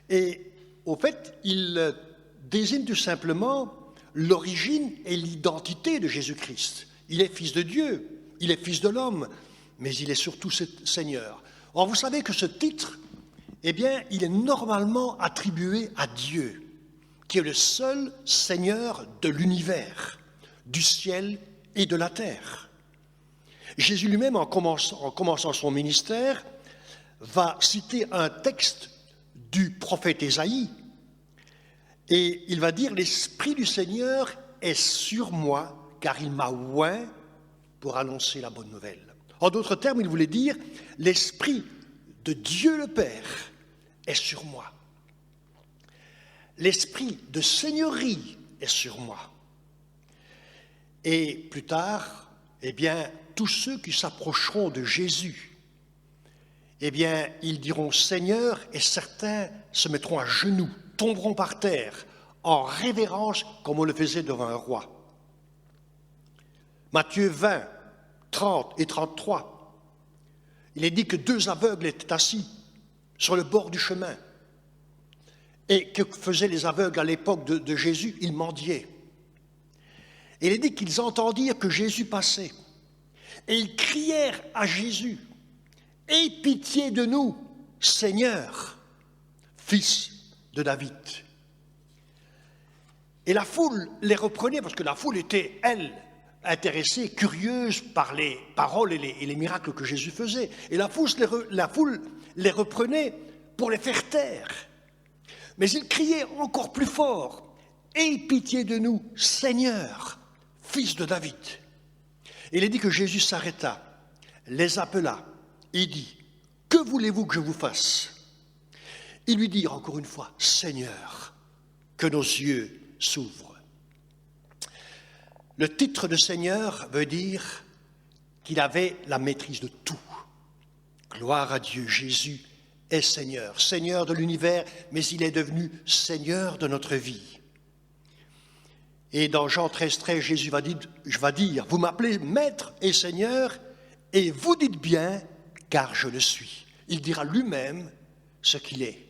Et au fait, il désigne tout simplement l'origine et l'identité de Jésus-Christ. Il est Fils de Dieu, il est Fils de l'homme, mais il est surtout Seigneur. Or, vous savez que ce titre, eh bien, il est normalement attribué à Dieu, qui est le seul Seigneur de l'univers, du ciel et de la terre. Jésus lui-même, en commençant son ministère, va citer un texte du prophète Ésaïe, et il va dire « L'Esprit du Seigneur est sur moi, car il m'a oint pour annoncer la bonne nouvelle. » En d'autres termes, il voulait dire « L'Esprit de Dieu le Père est sur moi. L'Esprit de Seigneurie est sur moi. » Et plus tard, eh bien, tous ceux qui s'approcheront de Jésus, eh bien, ils diront « Seigneur » et certains se mettront à genoux, tomberont par terre en révérence comme on le faisait devant un roi. Matthieu 20, 30 et 33, il est dit que 2 aveugles étaient assis sur le bord du chemin. Et que faisaient les aveugles à l'époque de Jésus? Ils mendiaient. Et il est dit qu'ils entendirent que Jésus passait. Et ils crièrent à Jésus, « Aie pitié de nous, Seigneur, fils de David. » Et la foule les reprenait, parce que la foule était, elle, intéressée, curieuse par les paroles et les miracles que Jésus faisait. Et la foule les reprenait pour les faire taire. Mais ils criaient encore plus fort, « Aie pitié de nous, Seigneur, fils de David. » Et il est dit que Jésus s'arrêta, les appela et dit, « Que voulez-vous que je vous fasse ?» Ils lui dirent encore une fois, « Seigneur, que nos yeux s'ouvrent. » Le titre de Seigneur veut dire qu'il avait la maîtrise de tout. Gloire à Dieu, Jésus est Seigneur, Seigneur de l'univers, mais il est devenu Seigneur de notre vie. Et dans Jean 13, Jésus va dire, vous m'appelez Maître et Seigneur, et vous dites bien, car je le suis. Il dira lui-même ce qu'il est.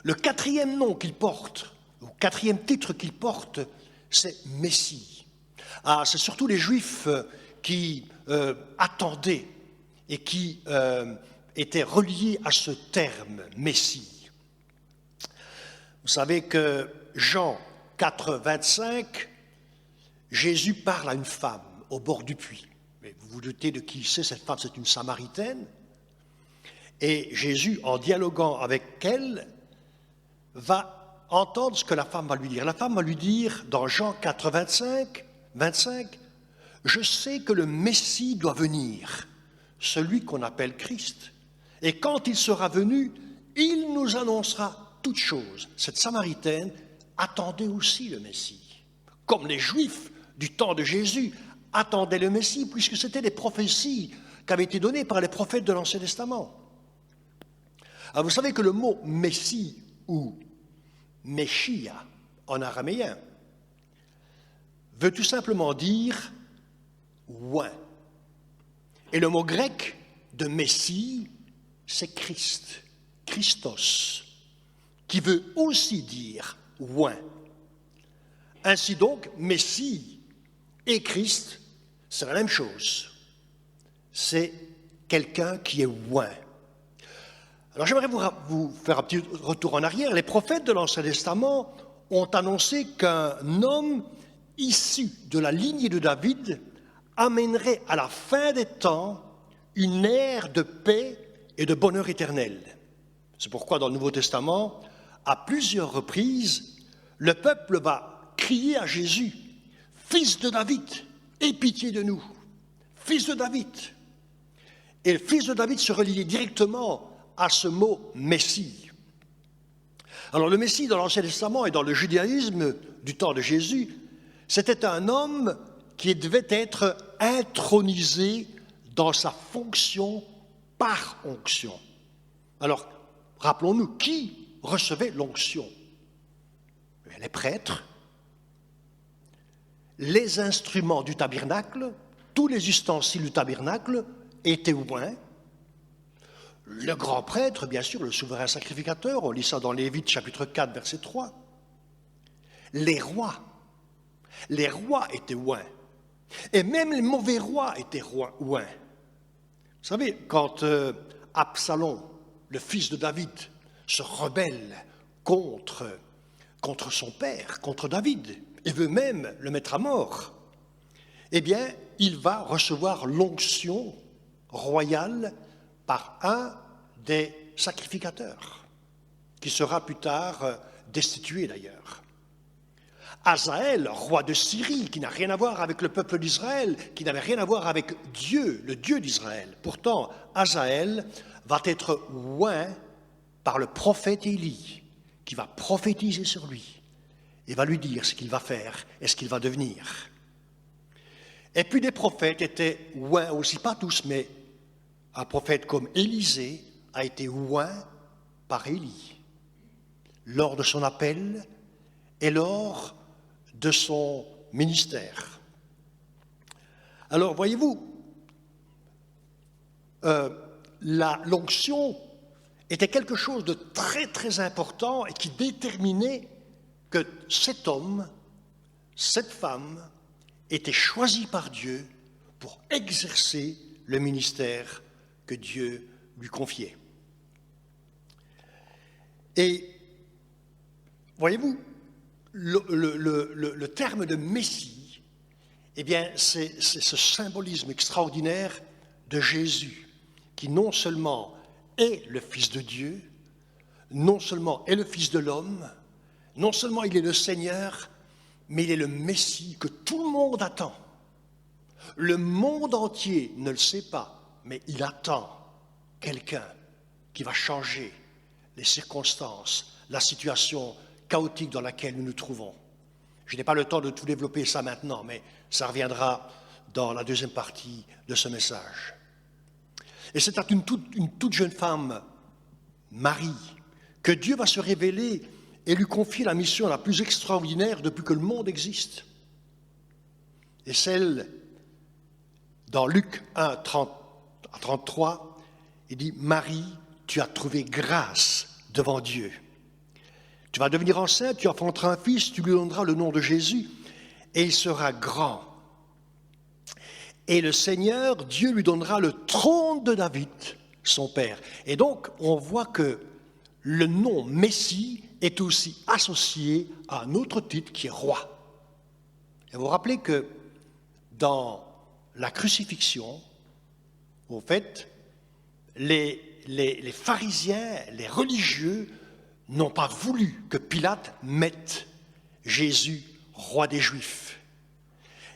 Le quatrième nom qu'il porte, ou quatrième titre qu'il porte, c'est Messie. Ah, c'est surtout les Juifs qui attendaient et qui étaient reliés à ce terme, Messie. Vous savez que Jean 4, 25, Jésus parle à une femme au bord du puits. Mais vous vous doutez de qui c'est, cette femme, c'est une Samaritaine. Et Jésus, en dialoguant avec elle, va entendre ce que la femme va lui dire. La femme va lui dire, dans Jean 4, 25, « Je sais que le Messie doit venir, celui qu'on appelle Christ. Et quand il sera venu, il nous annoncera toutes choses. » Cette Samaritaine attendait aussi le Messie, comme les Juifs du temps de Jésus attendaient le Messie, puisque c'était des prophéties qui avaient été données par les prophètes de l'Ancien Testament. Alors vous savez que le mot Messie ou Meshia en araméen veut tout simplement dire oint. Et le mot grec de Messie, c'est Christ, Christos, qui veut aussi dire oint. Ainsi donc, Messie et Christ, c'est la même chose. C'est quelqu'un qui est oint. Alors j'aimerais vous faire un petit retour en arrière. Les prophètes de l'Ancien Testament ont annoncé qu'un homme issu de la lignée de David amènerait à la fin des temps une ère de paix et de bonheur éternel. C'est pourquoi dans le Nouveau Testament, à plusieurs reprises, le peuple va crier à Jésus, « Fils de David, aie pitié de nous, Fils de David ». Et le Fils de David se reliait directement à ce mot « Messie ». Alors le Messie dans l'Ancien Testament et dans le judaïsme du temps de Jésus, c'était un homme qui devait être intronisé dans sa fonction par onction. Alors, rappelons-nous, qui recevait l'onction? Les prêtres, les instruments du tabernacle, tous les ustensiles du tabernacle étaient oints. Le grand prêtre, bien sûr, le souverain sacrificateur, on lit ça dans Lévites chapitre 4, verset 3. Les rois étaient oints. Et même les mauvais rois étaient oints. Vous savez, quand Absalom, le fils de David, se rebelle contre son père, contre David, et veut même le mettre à mort, eh bien, il va recevoir l'onction royale par un des sacrificateurs, qui sera plus tard destitué d'ailleurs. Azaël, roi de Syrie, qui n'a rien à voir avec le peuple d'Israël, qui n'avait rien à voir avec Dieu, le Dieu d'Israël. Pourtant, Azaël va être oint par le prophète Élie, qui va prophétiser sur lui et va lui dire ce qu'il va faire et ce qu'il va devenir. Et puis des prophètes étaient oints aussi, pas tous, mais un prophète comme Élisée a été oint par Élie lors de son appel et lors de son ministère. Alors, voyez-vous, l'onction était quelque chose de très, très important et qui déterminait que cet homme, cette femme, était choisi par Dieu pour exercer le ministère que Dieu lui confiait. Et, voyez-vous, le terme de Messie, eh bien, c'est ce symbolisme extraordinaire de Jésus, qui non seulement est le Fils de Dieu, non seulement est le Fils de l'homme, non seulement il est le Seigneur, mais il est le Messie que tout le monde attend. Le monde entier ne le sait pas, mais il attend quelqu'un qui va changer les circonstances, la situation chaotique dans laquelle nous nous trouvons. Je n'ai pas le temps de tout développer ça maintenant, mais ça reviendra dans la deuxième partie de ce message. Et c'est à une toute jeune femme, Marie, que Dieu va se révéler et lui confier la mission la plus extraordinaire depuis que le monde existe. Et celle, dans Luc 1, 33, il dit « Marie, tu as trouvé grâce devant Dieu. Tu vas devenir enceinte, tu enfanteras un fils, tu lui donneras le nom de Jésus, et il sera grand. Et le Seigneur, Dieu lui donnera le trône de David, son père. » Et donc, on voit que le nom Messie est aussi associé à un autre titre qui est roi. Et vous vous rappelez que dans la crucifixion, au fait, les pharisiens, les religieux, n'ont pas voulu que Pilate mette Jésus roi des Juifs.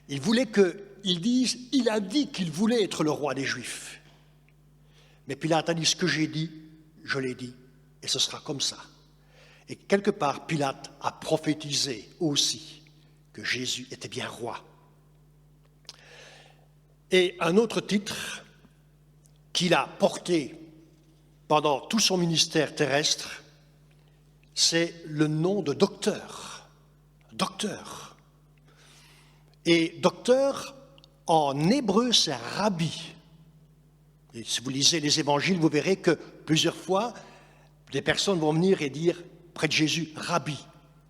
Ils voulaient qu'ils disent « il a dit qu'il voulait être le roi des Juifs ». Mais Pilate a dit « ce que j'ai dit, je l'ai dit, et ce sera comme ça ». Et quelque part, Pilate a prophétisé aussi que Jésus était bien roi. Et un autre titre qu'il a porté pendant tout son ministère terrestre, c'est le nom de docteur. Docteur. Et docteur, en hébreu, c'est rabbi. Et si vous lisez les évangiles, vous verrez que plusieurs fois, des personnes vont venir et dire près de Jésus, rabbi,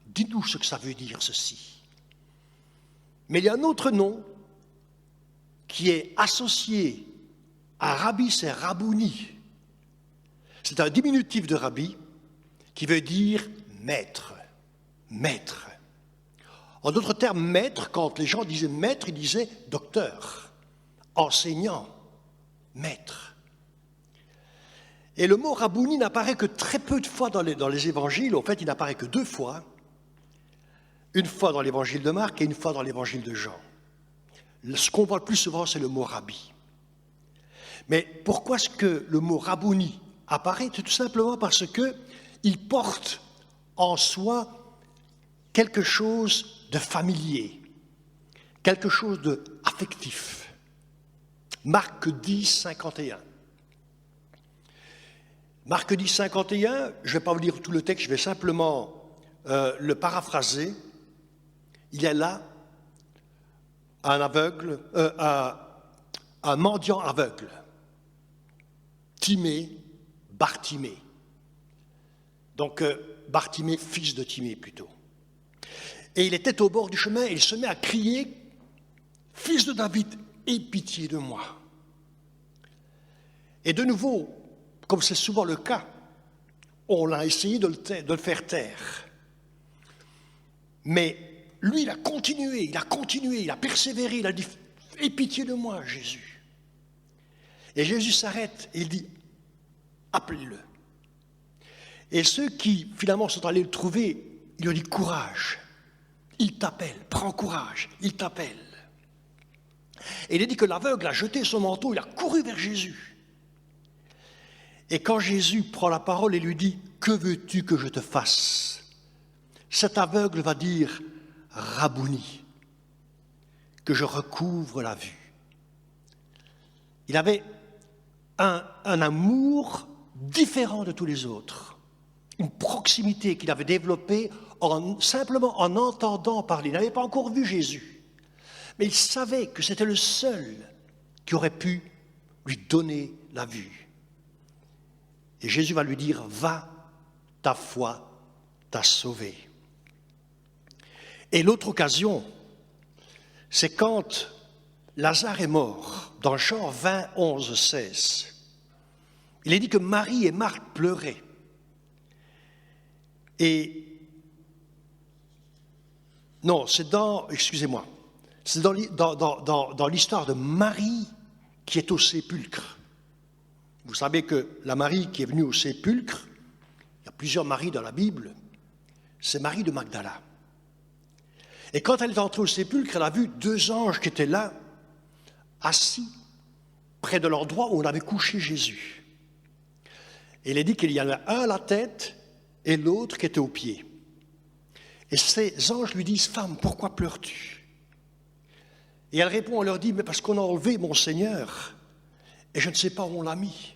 dis-nous ce que ça veut dire ceci. Mais il y a un autre nom qui est associé à rabbi, c'est rabouni. C'est un diminutif de rabbi qui veut dire maître, maître. En d'autres termes, maître, quand les gens disaient maître, ils disaient docteur, enseignant, maître. Et le mot rabouni n'apparaît que très peu de fois dans les évangiles. En fait, il n'apparaît que 2 fois. Une fois dans l'évangile de Marc et une fois dans l'évangile de Jean. Ce qu'on voit le plus souvent, c'est le mot rabbi. Mais pourquoi est-ce que le mot rabouni apparaît? C'est tout simplement parce qu'il porte en soi quelque chose de familier, quelque chose d'affectif. Marc 10, 51. Marc 10, 51, je ne vais pas vous lire tout le texte, je vais simplement le paraphraser. Il y a là un aveugle, un mendiant aveugle, Timée, Bartimée. Donc Bartimée, fils de Timée plutôt. Et il était au bord du chemin et il se met à crier « Fils de David, aie pitié de moi !» Et de nouveau, comme c'est souvent le cas, on a essayé de le faire taire. Mais lui, il a continué, il a persévéré, il a dit « Aie pitié de moi, Jésus !» Et Jésus s'arrête et il dit « Appelez-le !» Et ceux qui, finalement, sont allés le trouver, il lui dit « Courage !» Il t'appelle, prends courage, il t'appelle. Et il a dit que l'aveugle a jeté son manteau, il a couru vers Jésus. Et quand Jésus prend la parole et lui dit « Que veux-tu que je te fasse ?» Cet aveugle va dire « Rabouni », que je recouvre la vue. Il avait un amour différent de tous les autres, une proximité qu'il avait développée simplement en entendant parler. Il n'avait pas encore vu Jésus, mais il savait que c'était le seul qui aurait pu lui donner la vue. Et Jésus va lui dire « Va, ta foi t'a sauvé ». Et l'autre occasion, c'est quand Lazare est mort, dans Jean 20, 11, 16. Il est dit que Marie et Marthe pleuraient. Et non, c'est dans l'histoire de Marie qui est au sépulcre. Vous savez que la Marie qui est venue au sépulcre, il y a plusieurs Maries dans la Bible, c'est Marie de Magdala. Et quand elle est entrée au sépulcre, elle a vu 2 anges qui étaient là, assis près de l'endroit où on avait couché Jésus. Et il est dit qu'il y en a un à la tête et l'autre qui était aux pieds. Et ces anges lui disent « Femme, pourquoi pleures-tu » Et elle répond, elle leur dit « Mais parce qu'on a enlevé mon Seigneur et je ne sais pas où on l'a mis. »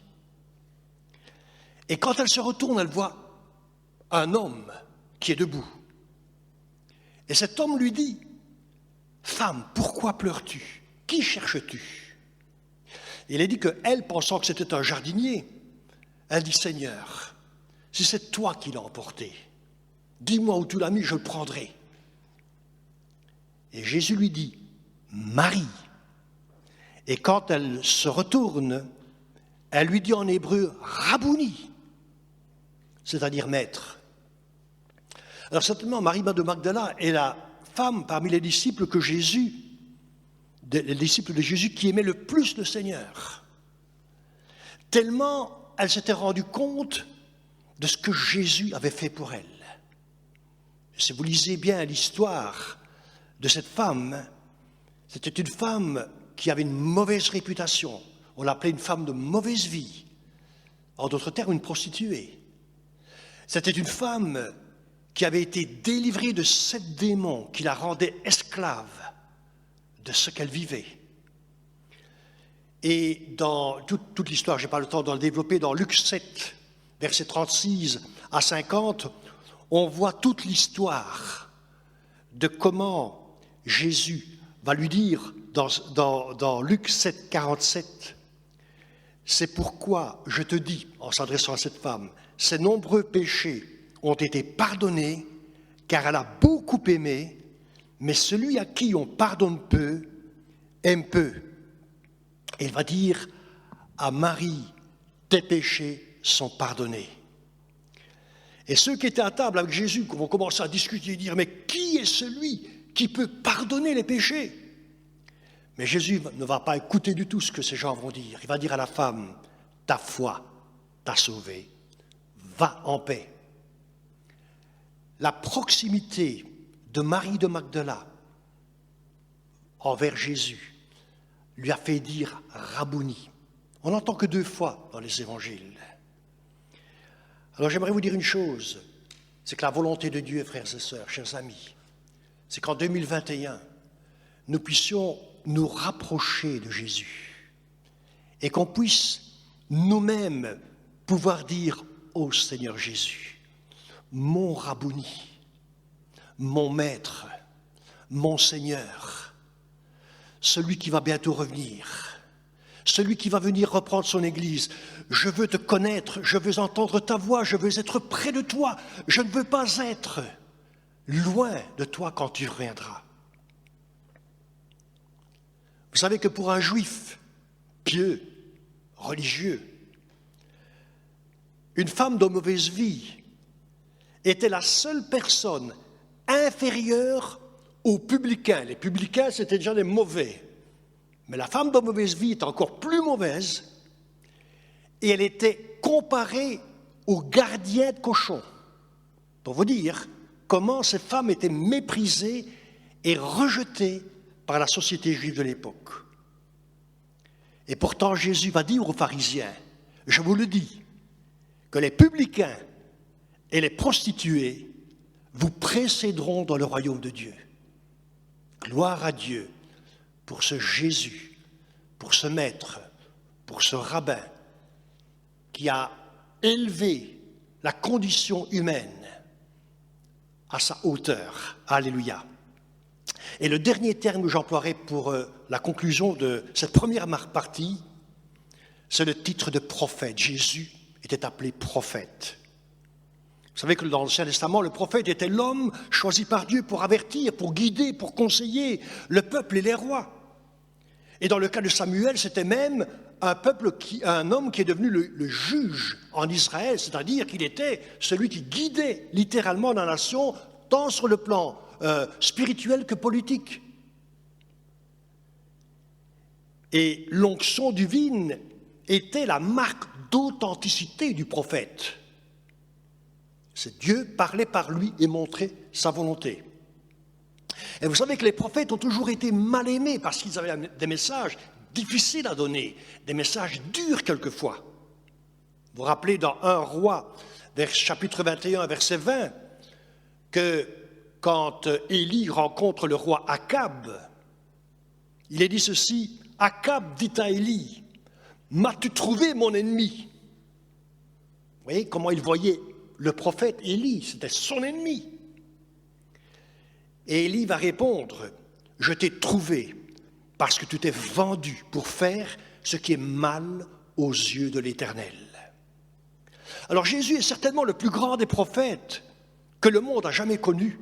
Et quand elle se retourne, elle voit un homme qui est debout. Et cet homme lui dit, « Femme, pourquoi pleures-tu? Qui cherches-tu » Il a dit qu'elle, pensant que c'était un jardinier, elle dit, « Seigneur, si c'est toi qui l'as emporté, dis-moi où tu l'as mis, je le prendrai. » Et Jésus lui dit, « Marie ». Et quand elle se retourne, elle lui dit en hébreu, « Rabouni », c'est-à-dire maître. Alors certainement, Marie de Magdala est la femme parmi les disciples les disciples de Jésus qui aimait le plus le Seigneur. Tellement elle s'était rendue compte de ce que Jésus avait fait pour elle. Si vous lisez bien l'histoire de cette femme, c'était une femme qui avait une mauvaise réputation. On l'appelait une femme de mauvaise vie. En d'autres termes, une prostituée. C'était une femme qui avait été délivrée de 7 démons qui la rendaient esclave de ce qu'elle vivait. Et dans toute l'histoire, je n'ai pas le temps de le développer, dans Luc 7, versets 36 à 50, on voit toute l'histoire de comment Jésus va lui dire dans Luc 7, 47, « C'est pourquoi je te dis, en s'adressant à cette femme, ses nombreux péchés ont été pardonnés, car elle a beaucoup aimé, mais celui à qui on pardonne peu, aime peu. » Et il va dire à Marie, « Tes péchés sont pardonnés. » Et ceux qui étaient à table avec Jésus vont commencer à discuter et dire, « Mais qui est celui qui peut pardonner les péchés ?» Mais Jésus ne va pas écouter du tout ce que ces gens vont dire. Il va dire à la femme, « Ta foi t'a sauvée, va en paix. » La proximité de Marie de Magdala envers Jésus lui a fait dire « Rabouni ». On n'entend que 2 fois dans les évangiles. Alors j'aimerais vous dire une chose, c'est que la volonté de Dieu, frères et sœurs, chers amis, c'est qu'en 2021, nous puissions nous rapprocher de Jésus et qu'on puisse nous-mêmes pouvoir dire au Seigneur Jésus, mon Rabouni, mon Maître, mon Seigneur, celui qui va bientôt revenir, celui qui va venir reprendre son Église. Je veux te connaître, je veux entendre ta voix, je veux être près de toi, je ne veux pas être loin de toi quand tu reviendras. Vous savez que pour un juif pieux, religieux, une femme de mauvaise vie était la seule personne inférieure aux publicains. Les publicains, c'était déjà des mauvais. Mais la femme de mauvaise vie est encore plus mauvaise et elle était comparée aux gardiens de cochons. Pour vous dire comment ces femmes étaient méprisées et rejetées par la société juive de l'époque. Et pourtant, Jésus va dire aux pharisiens, je vous le dis, que les publicains et les prostituées vous précéderont dans le royaume de Dieu. Gloire à Dieu pour ce Jésus, pour ce Maître, pour ce rabbin qui a élevé la condition humaine à sa hauteur. Alléluia. Et le dernier terme que j'emploierai pour la conclusion de cette première partie, c'est le titre de prophète. Jésus était appelé prophète. Vous savez que dans l'Ancien Testament, le prophète était l'homme choisi par Dieu pour avertir, pour guider, pour conseiller le peuple et les rois. Et dans le cas de Samuel, c'était même un homme qui est devenu le juge en Israël, c'est-à-dire qu'il était celui qui guidait littéralement la nation, tant sur le plan spirituel que politique. Et l'onction divine était la marque d'authenticité du prophète. C'est Dieu parlait par lui et montrait sa volonté. Et vous savez que les prophètes ont toujours été mal aimés parce qu'ils avaient des messages difficiles à donner, des messages durs quelquefois. Vous vous rappelez dans 1 Roi, chapitre 21, verset 20, que quand Élie rencontre le roi Akab, il est dit ceci, « Akab dit à Élie, m'as-tu trouvé mon ennemi ?» Vous voyez comment il voyait le prophète Élie, c'était son ennemi. Et Élie va répondre, « Je t'ai trouvé parce que tu t'es vendu pour faire ce qui est mal aux yeux de l'Éternel. » Alors Jésus est certainement le plus grand des prophètes que le monde a jamais connu,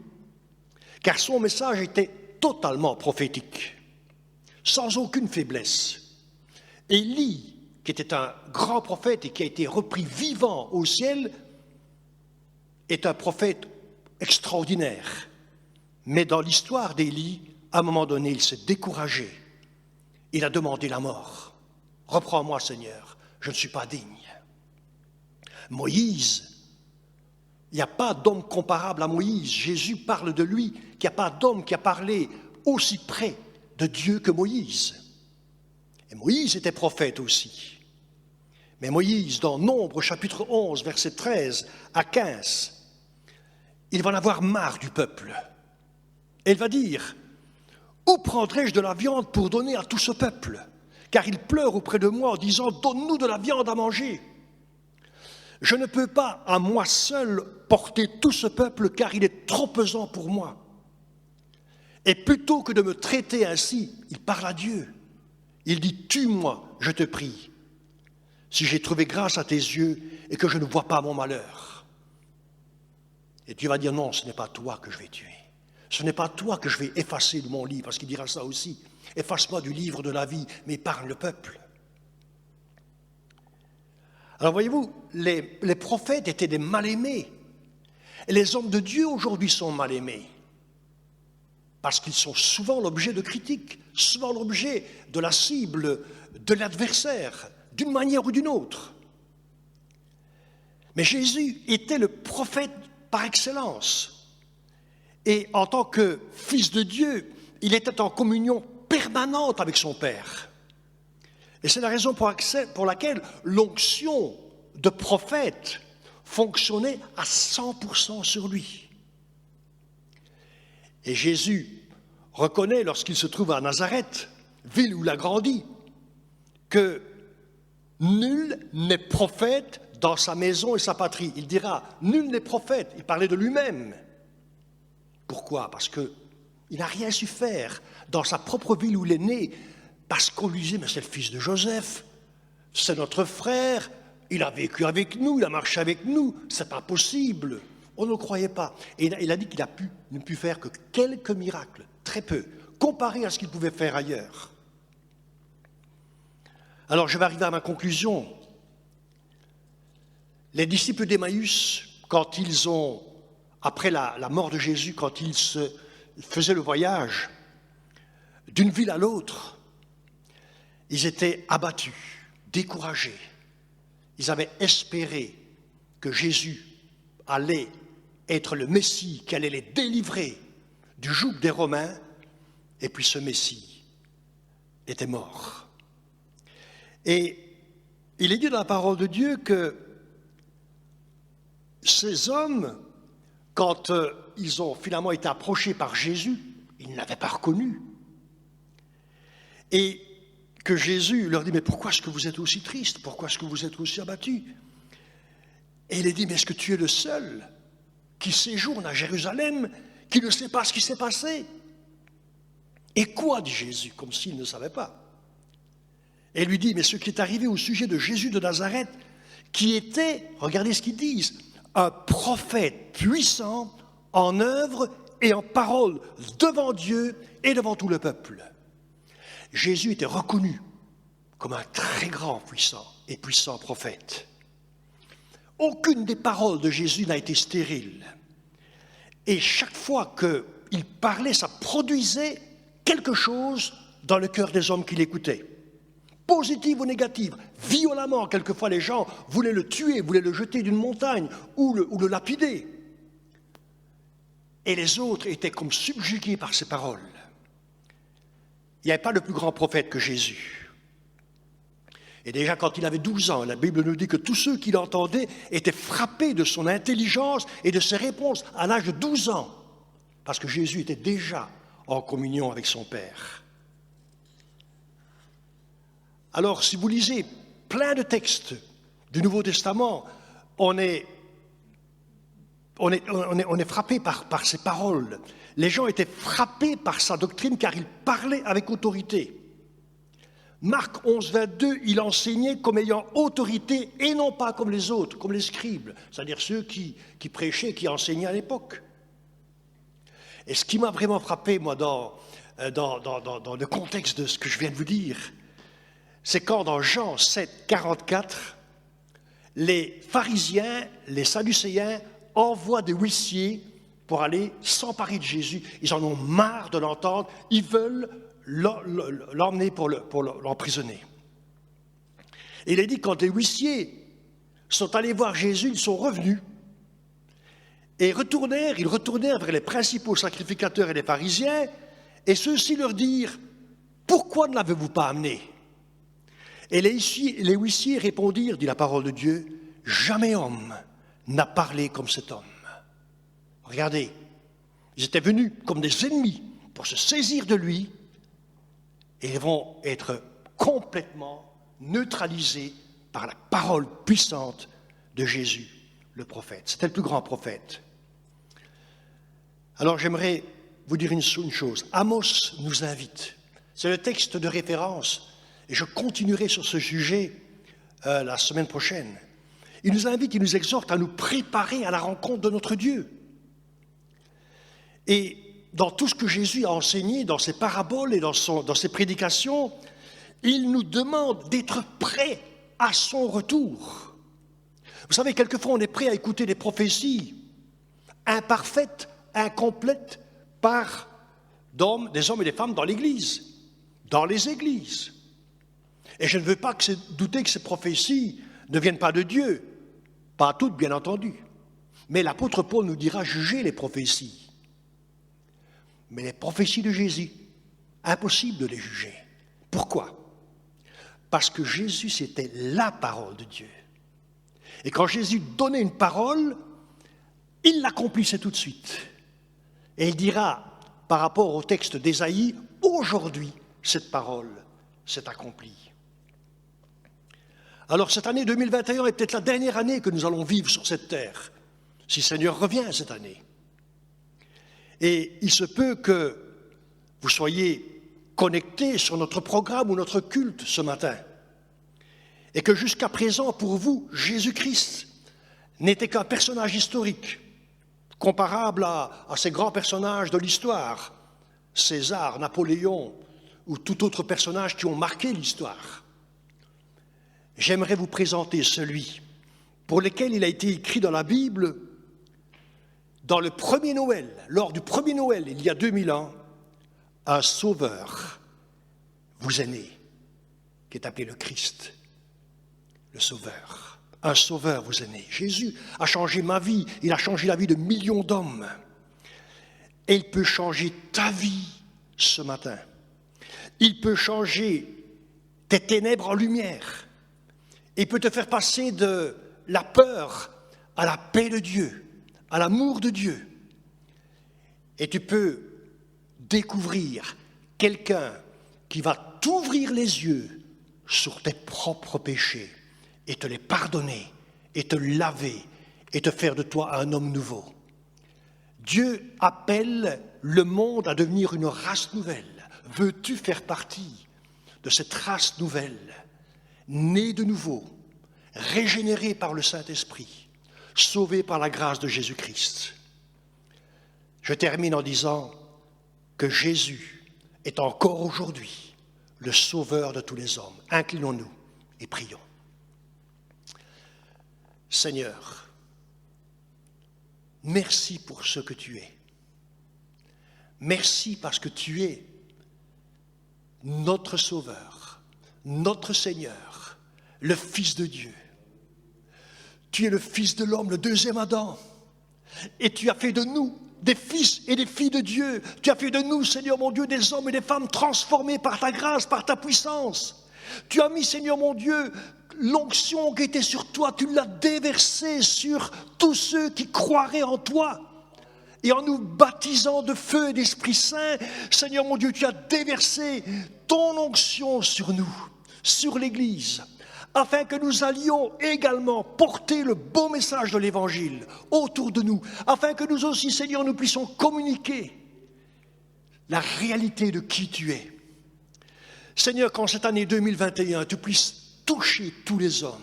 car son message était totalement prophétique, sans aucune faiblesse. Élie, qui était un grand prophète et qui a été repris vivant au ciel, est un prophète extraordinaire. Mais dans l'histoire d'Élie, à un moment donné, il s'est découragé. Il a demandé la mort. « Reprends-moi, Seigneur, je ne suis pas digne. » Moïse, il n'y a pas d'homme comparable à Moïse. Jésus parle de lui, qu'il n'y a pas d'homme qui a parlé aussi près de Dieu que Moïse. Et Moïse était prophète aussi. Mais Moïse, dans Nombre, chapitre 11, versets 13 à 15, il va en avoir marre du peuple. Et il va dire, « Où prendrai-je de la viande pour donner à tout ce peuple? Car il pleure auprès de moi en disant, donne-nous de la viande à manger. Je ne peux pas à moi seul porter tout ce peuple, car il est trop pesant pour moi. » Et plutôt que de me traiter ainsi, il parle à Dieu. Il dit, « Tue-moi, je te prie, si j'ai trouvé grâce à tes yeux et que je ne vois pas mon malheur. » Et Dieu va dire, « Non, ce n'est pas toi que je vais tuer. Ce n'est pas toi que je vais effacer de mon livre, parce qu'il dira ça aussi. Efface-moi du livre de la vie, mais épargne le peuple. » Alors voyez-vous, les prophètes étaient des mal-aimés. Et les hommes de Dieu aujourd'hui sont mal-aimés. Parce qu'ils sont souvent l'objet de critiques, souvent l'objet de la cible de l'adversaire, d'une manière ou d'une autre. Mais Jésus était le prophète par excellence. Et en tant que fils de Dieu, il était en communion permanente avec son Père. Et c'est la raison pour laquelle l'onction de prophète fonctionnait à 100% sur lui. Et Jésus reconnaît, lorsqu'il se trouve à Nazareth, ville où il a grandi, que nul n'est prophète dans sa maison et sa patrie. Il dira, nul n'est prophète. Il parlait de lui-même. Pourquoi? Parce qu'il n'a rien su faire dans sa propre ville où il est né, parce qu'on lui disait, mais c'est le fils de Joseph, c'est notre frère, il a vécu avec nous, il a marché avec nous, c'est pas possible. On ne le croyait pas. Et il a dit qu'il ne pu faire que quelques miracles, très peu, comparé à ce qu'il pouvait faire ailleurs. Alors je vais arriver à ma conclusion. Les disciples d'Emmaüs, quand ils ont, après la mort de Jésus, quand ils se faisaient le voyage d'une ville à l'autre, ils étaient abattus, découragés. Ils avaient espéré que Jésus allait être le Messie, qui allait les délivrer du joug des Romains, et puis ce Messie était mort. Et il est dit dans la parole de Dieu que ces hommes, quand ils ont finalement été approchés par Jésus, ils ne l'avaient pas reconnu. Et que Jésus leur dit, mais pourquoi est-ce que vous êtes aussi tristes? Pourquoi est-ce que vous êtes aussi abattus? Et il est dit, mais est-ce que tu es le seul qui séjourne à Jérusalem, qui ne sait pas ce qui s'est passé? Et quoi, dit Jésus, comme s'il ne savait pas. Et il lui dit, mais ce qui est arrivé au sujet de Jésus de Nazareth, qui était, regardez ce qu'ils disent, un prophète puissant en œuvre et en parole devant Dieu et devant tout le peuple. Jésus était reconnu comme un très grand et puissant prophète. Aucune des paroles de Jésus n'a été stérile. Et chaque fois qu'il parlait, ça produisait quelque chose dans le cœur des hommes qui l'écoutaient. Positive ou négative, violemment, quelquefois les gens voulaient le tuer, voulaient le jeter d'une montagne ou le lapider. Et les autres étaient comme subjugués par ces paroles. Il n'y avait pas de plus grand prophète que Jésus. Et déjà quand il avait 12 ans, la Bible nous dit que tous ceux qui l'entendaient étaient frappés de son intelligence et de ses réponses à l'âge de 12 ans, parce que Jésus était déjà en communion avec son Père. Alors, si vous lisez plein de textes du Nouveau Testament, on est on est frappé par ses paroles. Les gens étaient frappés par sa doctrine car il parlait avec autorité. Marc 11, 22, il enseignait comme ayant autorité et non pas comme les autres, comme les scribes, c'est-à-dire ceux qui prêchaient, qui enseignaient à l'époque. Et ce qui m'a vraiment frappé, moi, dans le contexte de ce que je viens de vous dire, c'est quand dans Jean 7, 44, les pharisiens, les sadducéens envoient des huissiers pour aller s'emparer de Jésus. Ils en ont marre de l'entendre, ils veulent l'emmener pour l'emprisonner. Et il est dit, quand les huissiers sont allés voir Jésus, ils sont revenus et ils retournèrent vers les principaux sacrificateurs et les pharisiens, et ceux-ci leur dirent, « Pourquoi ne l'avez-vous pas amené ?» Et les huissiers répondirent, dit la parole de Dieu, « Jamais homme n'a parlé comme cet homme. » Regardez, ils étaient venus comme des ennemis pour se saisir de lui, et ils vont être complètement neutralisés par la parole puissante de Jésus, le prophète. C'était le plus grand prophète. Alors j'aimerais vous dire une chose. Amos nous invite. C'est le texte de référence, et je continuerai sur ce sujet la semaine prochaine. Il nous invite, il nous exhorte à nous préparer à la rencontre de notre Dieu. Et dans tout ce que Jésus a enseigné, dans ses paraboles et dans ses prédications, il nous demande d'être prêts à son retour. Vous savez, quelquefois on est prêt à écouter des prophéties imparfaites, incomplètes, par des hommes et des femmes dans l'Église, dans les églises. Et je ne veux pas douter que ces prophéties ne viennent pas de Dieu, pas toutes bien entendu. Mais l'apôtre Paul nous dira juger les prophéties. Mais les prophéties de Jésus, impossible de les juger. Pourquoi ? Parce que Jésus, c'était la parole de Dieu. Et quand Jésus donnait une parole, il l'accomplissait tout de suite. Et il dira, par rapport au texte d'Ésaïe, aujourd'hui, cette parole s'est accomplie. Alors cette année 2021 est peut-être la dernière année que nous allons vivre sur cette terre, si le Seigneur revient cette année. Et il se peut que vous soyez connectés sur notre programme ou notre culte ce matin, et que jusqu'à présent, pour vous, Jésus-Christ n'était qu'un personnage historique, comparable à ces grands personnages de l'histoire, César, Napoléon, ou tout autre personnage qui ont marqué l'histoire. J'aimerais vous présenter celui pour lequel il a été écrit dans la Bible, dans le premier Noël, lors du premier Noël, il y a 2000 ans, un sauveur vous est né, qui est appelé le Christ, le sauveur. Un sauveur vous est né. Jésus a changé ma vie, il a changé la vie de millions d'hommes. Et il peut changer ta vie ce matin. Il peut changer tes ténèbres en lumière. Il peut te faire passer de la peur à la paix de Dieu, à l'amour de Dieu. Et tu peux découvrir quelqu'un qui va t'ouvrir les yeux sur tes propres péchés et te les pardonner, et te laver, et te faire de toi un homme nouveau. Dieu appelle le monde à devenir une race nouvelle. Veux-tu faire partie de cette race nouvelle, née de nouveau, régénérée par le Saint-Esprit, sauvée par la grâce de Jésus-Christ? Je termine en disant que Jésus est encore aujourd'hui le sauveur de tous les hommes. Inclinons-nous et prions. Seigneur, merci pour ce que tu es. Merci parce que tu es notre Sauveur, notre Seigneur, le Fils de Dieu. Tu es le Fils de l'homme, le deuxième Adam. Et tu as fait de nous des fils et des filles de Dieu. Tu as fait de nous, Seigneur mon Dieu, des hommes et des femmes transformés par ta grâce, par ta puissance. Tu as mis, Seigneur mon Dieu, l'onction qui était sur toi, tu l'as déversée sur tous ceux qui croiraient en toi. Et en nous baptisant de feu et d'Esprit Saint, Seigneur mon Dieu, tu as déversé ton onction sur nous, sur l'Église, afin que nous allions également porter le beau message de l'Évangile autour de nous, afin que nous aussi, Seigneur, nous puissions communiquer la réalité de qui tu es. Seigneur, qu'en cette année 2021, tu puisses toucher tous les hommes.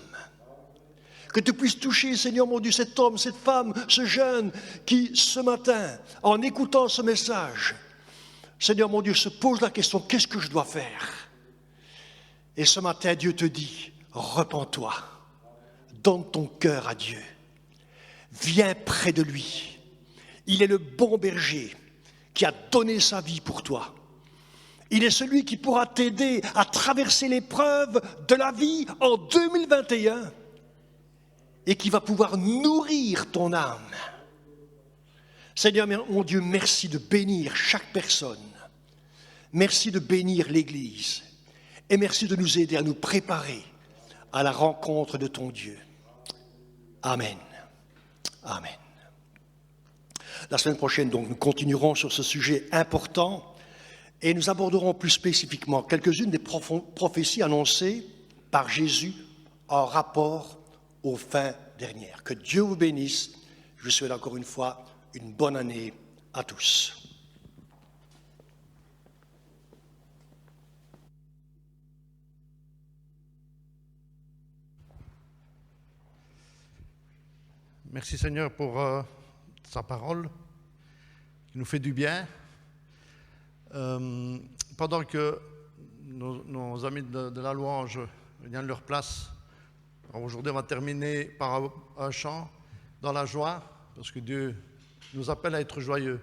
Que tu puisses toucher, Seigneur mon Dieu, cet homme, cette femme, ce jeune qui, ce matin, en écoutant ce message, Seigneur mon Dieu, se pose la question, qu'est-ce que je dois faire? Et ce matin, Dieu te dit, repens-toi, donne ton cœur à Dieu, viens près de lui. Il est le bon berger qui a donné sa vie pour toi. Il est celui qui pourra t'aider à traverser l'épreuve de la vie en 2021 et qui va pouvoir nourrir ton âme. Seigneur mon Dieu, merci de bénir chaque personne. Merci de bénir l'Église. Et merci de nous aider à nous préparer à la rencontre de ton Dieu. Amen. Amen. La semaine prochaine, donc, nous continuerons sur ce sujet important et nous aborderons plus spécifiquement quelques-unes des prophéties annoncées par Jésus en rapport aux fins dernières. Que Dieu vous bénisse. Je vous souhaite encore une fois une bonne année à tous.
Merci Seigneur pour sa parole qui nous fait du bien. Pendant que nos amis de la louange viennent de leur place, aujourd'hui on va terminer par un chant dans la joie, parce que Dieu nous appelle à être joyeux.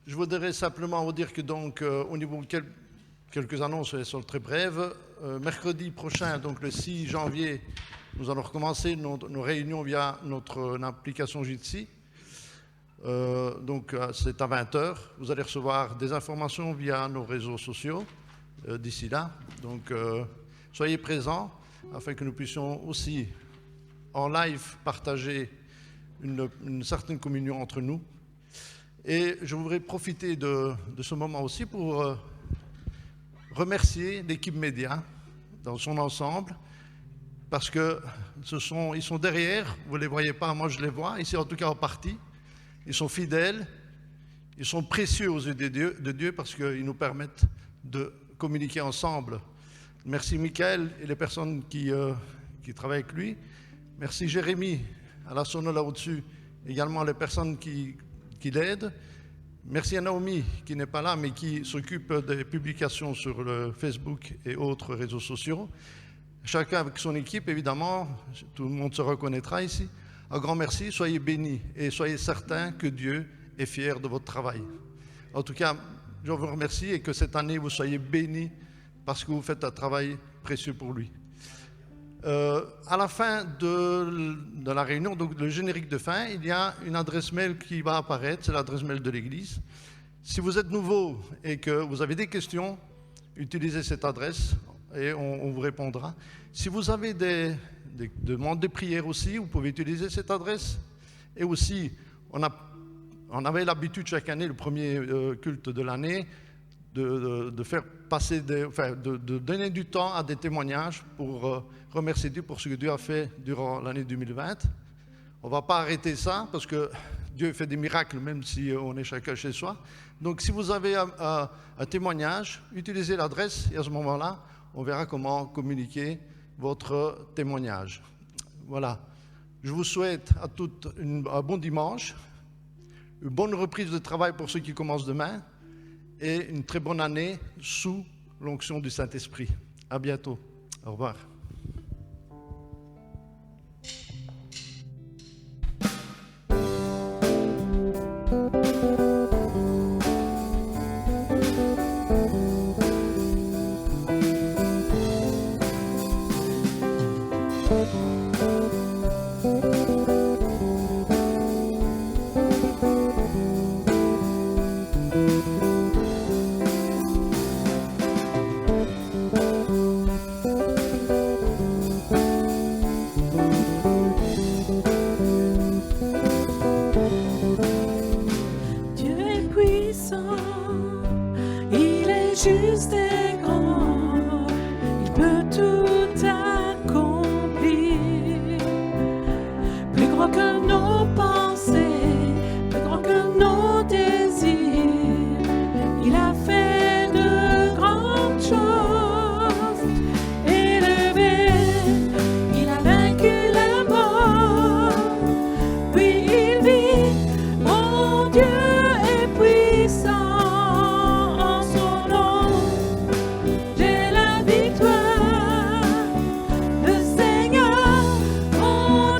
Je voudrais simplement vous dire que donc au niveau de quelques annonces, elles sont très brèves. Mercredi prochain, donc le 6 janvier, nous allons recommencer nos réunions via notre application Jitsi. Donc c'est à 20h. Vous allez recevoir des informations via nos réseaux sociaux d'ici là. Donc soyez présents afin que nous puissions aussi en live partager une certaine communion entre nous. Et je voudrais profiter de ce moment aussi pour remercier l'équipe média dans son ensemble, parce que ils sont derrière, vous ne les voyez pas, moi je les vois, ici en tout cas en partie. Ils sont fidèles, ils sont précieux aux yeux de Dieu parce qu'ils nous permettent de communiquer ensemble. Merci Michael et les personnes qui travaillent avec lui. Merci Jérémy à la sono là au-dessus, également les personnes qui l'aident. Merci à Naomi qui n'est pas là mais qui s'occupe des publications sur le Facebook et autres réseaux sociaux. Chacun avec son équipe, évidemment, tout le monde se reconnaîtra ici. Un grand merci, soyez bénis et soyez certains que Dieu est fier de votre travail. En tout cas, je vous remercie et que cette année vous soyez bénis parce que vous faites un travail précieux pour lui. À la fin de la réunion, donc le générique de fin, il y a une adresse mail qui va apparaître, c'est l'adresse mail de l'Église. Si vous êtes nouveau et que vous avez des questions, utilisez cette adresse et on vous répondra. Si vous avez des demandes de prière aussi, vous pouvez utiliser cette adresse. Et aussi, on avait l'habitude chaque année, le premier culte de l'année, de faire passer de donner du temps à des témoignages pour remercier Dieu pour ce que Dieu a fait durant l'année 2020. On ne va pas arrêter ça parce que Dieu fait des miracles même si on est chacun chez soi. Donc si vous avez un témoignage, utilisez l'adresse et à ce moment-là, on verra comment communiquer votre témoignage. Voilà. Je vous souhaite à toutes un bon dimanche, une bonne reprise de travail pour ceux qui commencent demain et une très bonne année sous l'onction du Saint-Esprit. À bientôt. Au revoir.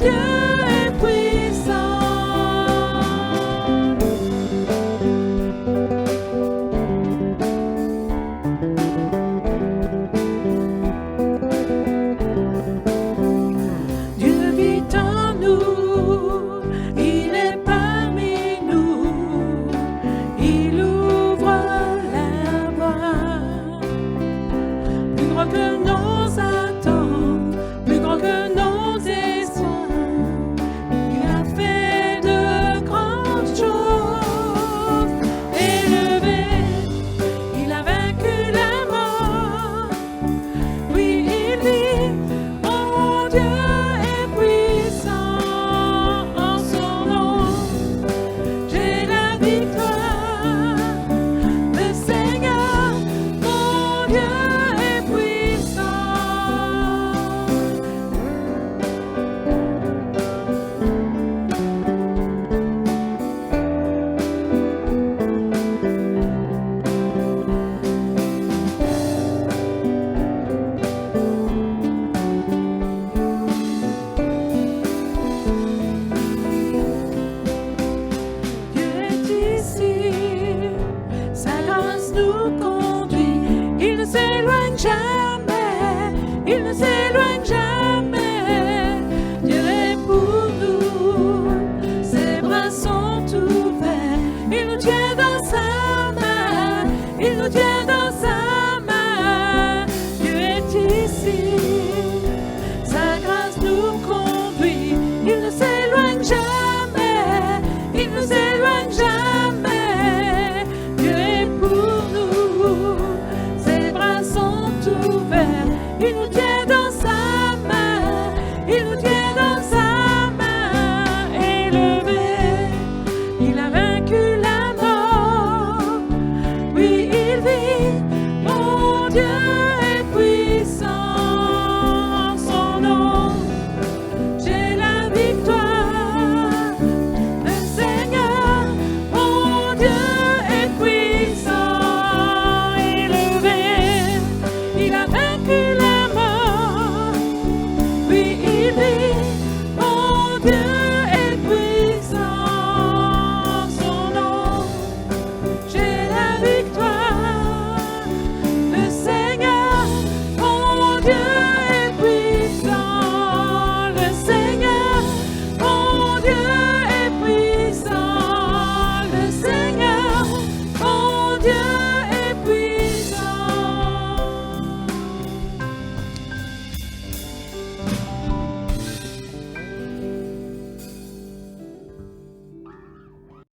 Mon Dieu